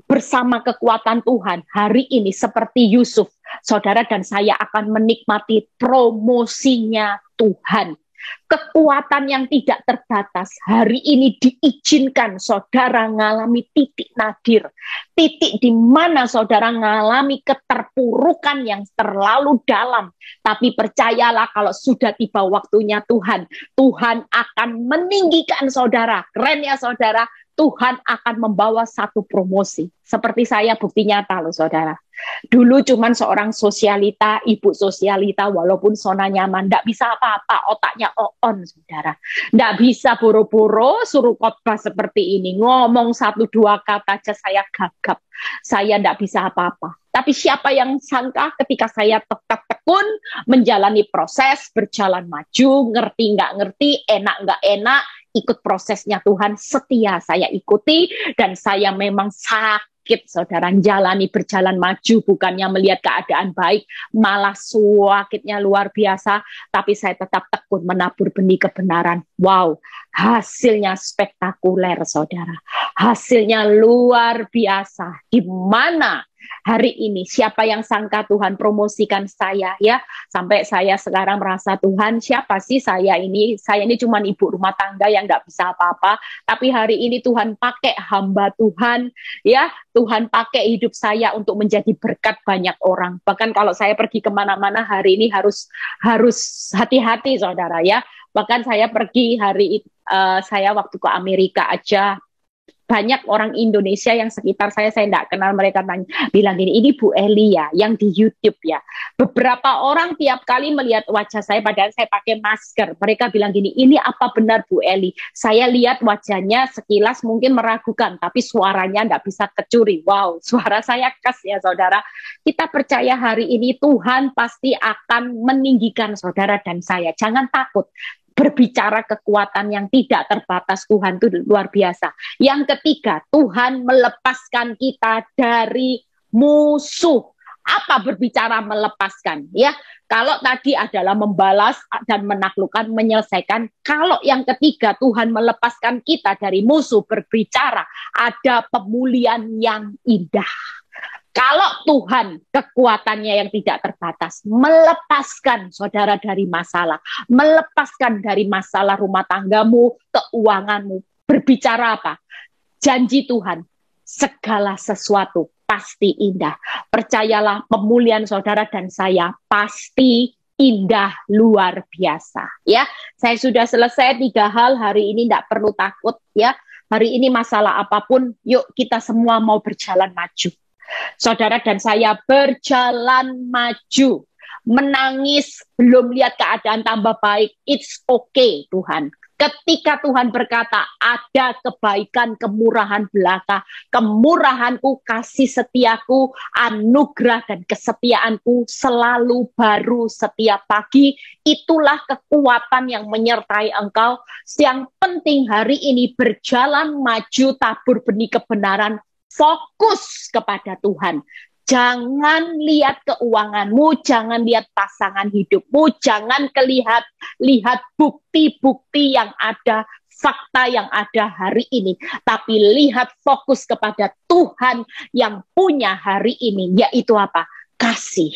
Bersama kekuatan Tuhan, hari ini seperti Yusuf, saudara dan saya akan menikmati promosinya Tuhan. Kekuatan yang tidak terbatas hari ini diizinkan saudara mengalami titik nadir. Titik di mana saudara mengalami keterpurukan yang terlalu dalam. Tapi percayalah kalau sudah tiba waktunya Tuhan, Tuhan akan meninggikan saudara. Keren ya saudara, Tuhan akan membawa satu promosi. Seperti saya bukti nyata loh saudara. Dulu cuman seorang sosialita, ibu sosialita, walaupun zona nyaman, tidak bisa apa-apa, otaknya on saudara. Tidak bisa boro-boro suruh khotbah seperti ini. Ngomong 1-2 kata aja saya gagap. Saya tidak bisa apa-apa. Tapi siapa yang sangka ketika saya tetap tekun, menjalani proses, berjalan maju, ngerti nggak ngerti, enak nggak enak, ikut prosesnya Tuhan, setia saya ikuti, dan saya memang sakit, saudara, jalani berjalan maju, bukannya melihat keadaan baik, malah sakitnya luar biasa, tapi saya tetap tekun menabur benih kebenaran. Wow, hasilnya spektakuler, saudara. Hasilnya luar biasa. Di mana hari ini siapa yang sangka Tuhan promosikan saya ya, sampai saya sekarang merasa Tuhan siapa sih saya ini cuma ibu rumah tangga yang nggak bisa apa-apa, tapi hari ini Tuhan pakai hamba Tuhan ya, Tuhan pakai hidup saya untuk menjadi berkat banyak orang. Bahkan kalau saya pergi kemana-mana hari ini harus hati-hati saudara ya. Bahkan saya pergi saya waktu ke Amerika aja, banyak orang Indonesia yang sekitar saya tidak kenal, mereka bilang gini, ini Bu Eli ya, yang di YouTube ya. Beberapa orang tiap kali melihat wajah saya, padahal saya pakai masker, mereka bilang gini, ini apa benar Bu Eli? Saya lihat wajahnya sekilas mungkin meragukan, tapi suaranya tidak bisa kecuri. Wow, suara saya khas ya saudara. Kita percaya hari ini Tuhan pasti akan meninggikan saudara dan saya. Jangan takut. Berbicara kekuatan yang tidak terbatas Tuhan itu luar biasa. Yang ketiga, Tuhan melepaskan kita dari musuh. Apa berbicara melepaskan? Ya, kalau tadi adalah membalas dan menaklukkan, menyelesaikan. Kalau yang ketiga, Tuhan melepaskan kita dari musuh, berbicara ada pemulihan yang indah. Kalau Tuhan kekuatannya yang tidak terbatas melepaskan saudara dari masalah, melepaskan dari masalah rumah tanggamu, keuanganmu, berbicara apa? Janji Tuhan, segala sesuatu pasti indah. Percayalah, pemulihan saudara dan saya pasti indah luar biasa. Ya, saya sudah selesai 3 hal hari ini, tidak perlu takut ya. Hari ini masalah apapun, yuk kita semua mau berjalan maju. Saudara dan saya berjalan maju, menangis, belum lihat keadaan tambah baik, it's okay Tuhan. Ketika Tuhan berkata ada kebaikan, kemurahan belaka, kemurahanku, kasih setiaku, anugerah dan kesetiaanku selalu baru setiap pagi, itulah kekuatan yang menyertai engkau. Yang penting hari ini berjalan maju, tabur benih kebenaran, fokus kepada Tuhan. Jangan lihat keuanganmu, jangan lihat pasangan hidupmu, jangan lihat bukti-bukti yang ada, fakta yang ada hari ini. Tapi lihat fokus kepada Tuhan yang punya hari ini, yaitu apa? Kasih.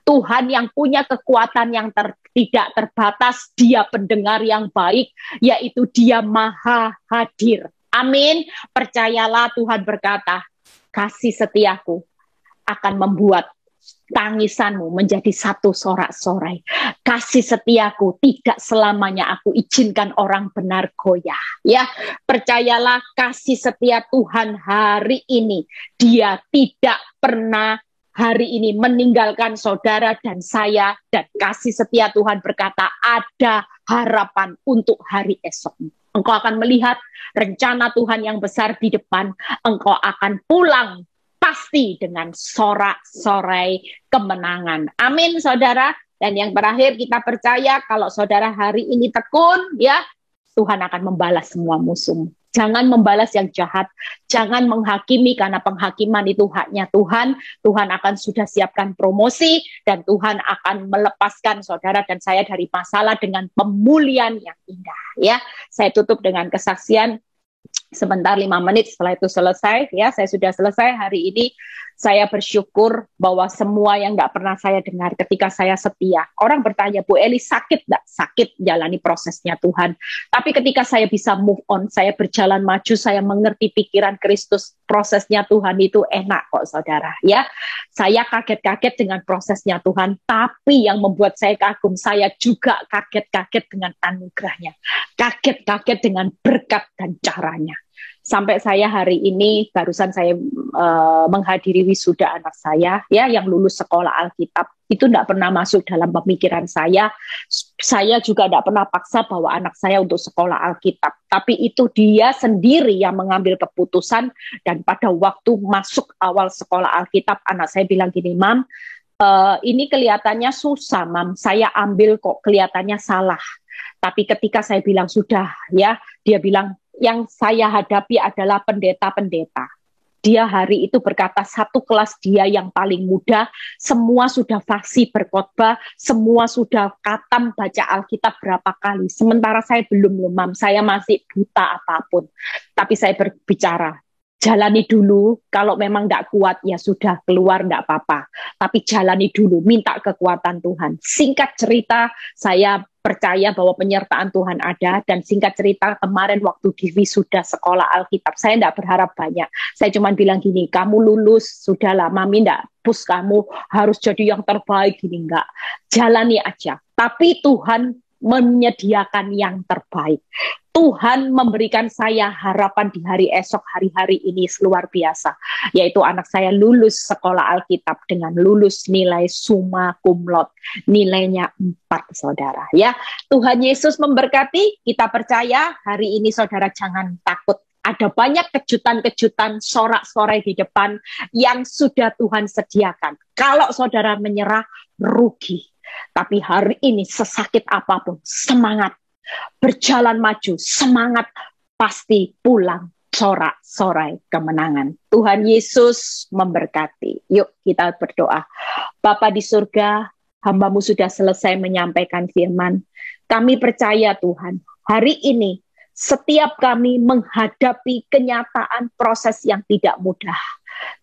Tuhan yang punya kekuatan yang tidak terbatas, dia pendengar yang baik, yaitu dia maha hadir. Amin. Percayalah, Tuhan berkata, kasih setiaku akan membuat tangisanmu menjadi satu sorak-sorai. Kasih setiaku tidak selamanya aku izinkan orang benar goyah. Ya, percayalah kasih setia Tuhan hari ini. Dia tidak pernah hari ini meninggalkan saudara dan saya. Dan kasih setia Tuhan berkata ada harapan untuk hari esok. Engkau akan melihat rencana Tuhan yang besar di depan. Engkau akan pulang pasti dengan sorak-sorai kemenangan. Amin, saudara. Dan yang terakhir, kita percaya kalau saudara hari ini tekun, ya, Tuhan akan membalas semua musuh. Jangan membalas yang jahat, jangan menghakimi karena penghakiman itu haknya Tuhan. Tuhan akan sudah siapkan promosi dan Tuhan akan melepaskan saudara dan saya dari masalah dengan pemulihan yang indah. Ya, saya tutup dengan kesaksian sebentar 5 menit, setelah itu selesai. Ya, saya sudah selesai hari ini. Saya bersyukur bahwa semua yang nggak pernah saya dengar ketika saya setia. Orang bertanya, Bu Eli sakit nggak? Sakit, jalani prosesnya Tuhan. Tapi ketika saya bisa move on, saya berjalan maju, saya mengerti pikiran Kristus, prosesnya Tuhan itu enak kok saudara. Ya, saya kaget-kaget dengan prosesnya Tuhan, tapi yang membuat saya kagum, saya juga kaget-kaget dengan anugerahnya. Kaget-kaget dengan berkat dan caranya. Sampai saya hari ini, barusan saya menghadiri wisuda anak saya, ya, yang lulus sekolah Alkitab. Itu tidak pernah masuk dalam pemikiran saya. Saya juga tidak pernah paksa bahwa anak saya untuk sekolah Alkitab. Tapi itu dia sendiri yang mengambil keputusan. Dan pada waktu masuk awal sekolah Alkitab, anak saya bilang gini, Mam, ini kelihatannya susah, Mam. Saya ambil kok kelihatannya salah. Tapi ketika saya bilang sudah, ya, dia bilang, yang saya hadapi adalah pendeta-pendeta. Dia hari itu berkata satu kelas dia yang paling muda, semua sudah fasih berkhotbah, semua sudah khatam baca Alkitab berapa kali. Sementara saya belum, Mam, saya masih buta apapun. Tapi saya berbicara, jalani dulu, kalau memang tidak kuat ya sudah keluar tidak apa-apa. Tapi jalani dulu, minta kekuatan Tuhan. Singkat cerita, saya percaya bahwa penyertaan Tuhan ada, dan singkat cerita kemarin waktu di wisuda sekolah Alkitab, saya tidak berharap banyak. Saya cuma bilang gini, kamu lulus, sudahlah, Mami tidak push kamu harus jadi yang terbaik, gini enggak. Jalani aja. Tapi Tuhan menyediakan yang terbaik. Tuhan memberikan saya harapan di hari esok, hari-hari ini luar biasa. Yaitu anak saya lulus sekolah Alkitab dengan lulus nilai summa cum laude. Nilainya 4, saudara. Ya, Tuhan Yesus memberkati. Kita percaya hari ini saudara jangan takut. Ada banyak kejutan-kejutan, sorak-sorai di depan yang sudah Tuhan sediakan. Kalau saudara menyerah, rugi. Tapi hari ini sesakit apapun, semangat. Berjalan maju, semangat, pasti pulang sorak-sorai kemenangan. Tuhan Yesus memberkati. Yuk kita berdoa. Bapa di surga, hamba-Mu sudah selesai menyampaikan firman. Kami percaya Tuhan, hari ini setiap kami menghadapi kenyataan proses yang tidak mudah.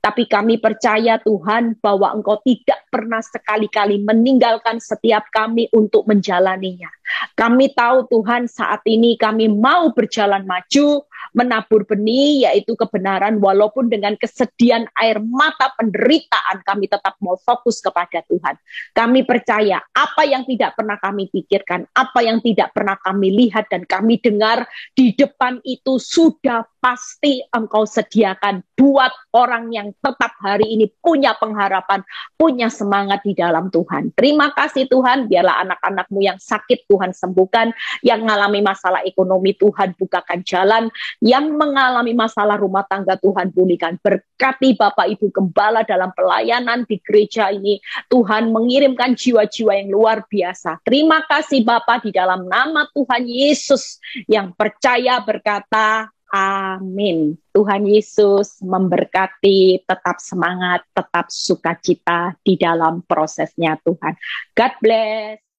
Tapi kami percaya Tuhan bahwa Engkau tidak pernah sekali-kali meninggalkan setiap kami untuk menjalaninya. Kami tahu Tuhan saat ini kami mau berjalan maju, menabur benih yaitu kebenaran, walaupun dengan kesedihan air mata penderitaan kami tetap mau fokus kepada Tuhan. Kami percaya apa yang tidak pernah kami pikirkan, apa yang tidak pernah kami lihat dan kami dengar di depan itu sudah pasti Engkau sediakan buat orang yang tetap hari ini punya pengharapan, punya semangat di dalam Tuhan. Terima kasih Tuhan, biarlah anak-anak-Mu yang sakit Tuhan sembuhkan, yang mengalami masalah ekonomi Tuhan bukakan jalan, yang mengalami masalah rumah tangga Tuhan pulihkan. Berkati Bapak Ibu Gembala dalam pelayanan di gereja ini, Tuhan mengirimkan jiwa-jiwa yang luar biasa. Terima kasih Bapak, di dalam nama Tuhan Yesus yang percaya berkata, amin. Tuhan Yesus memberkati, tetap semangat, tetap sukacita di dalam prosesnya Tuhan. God bless.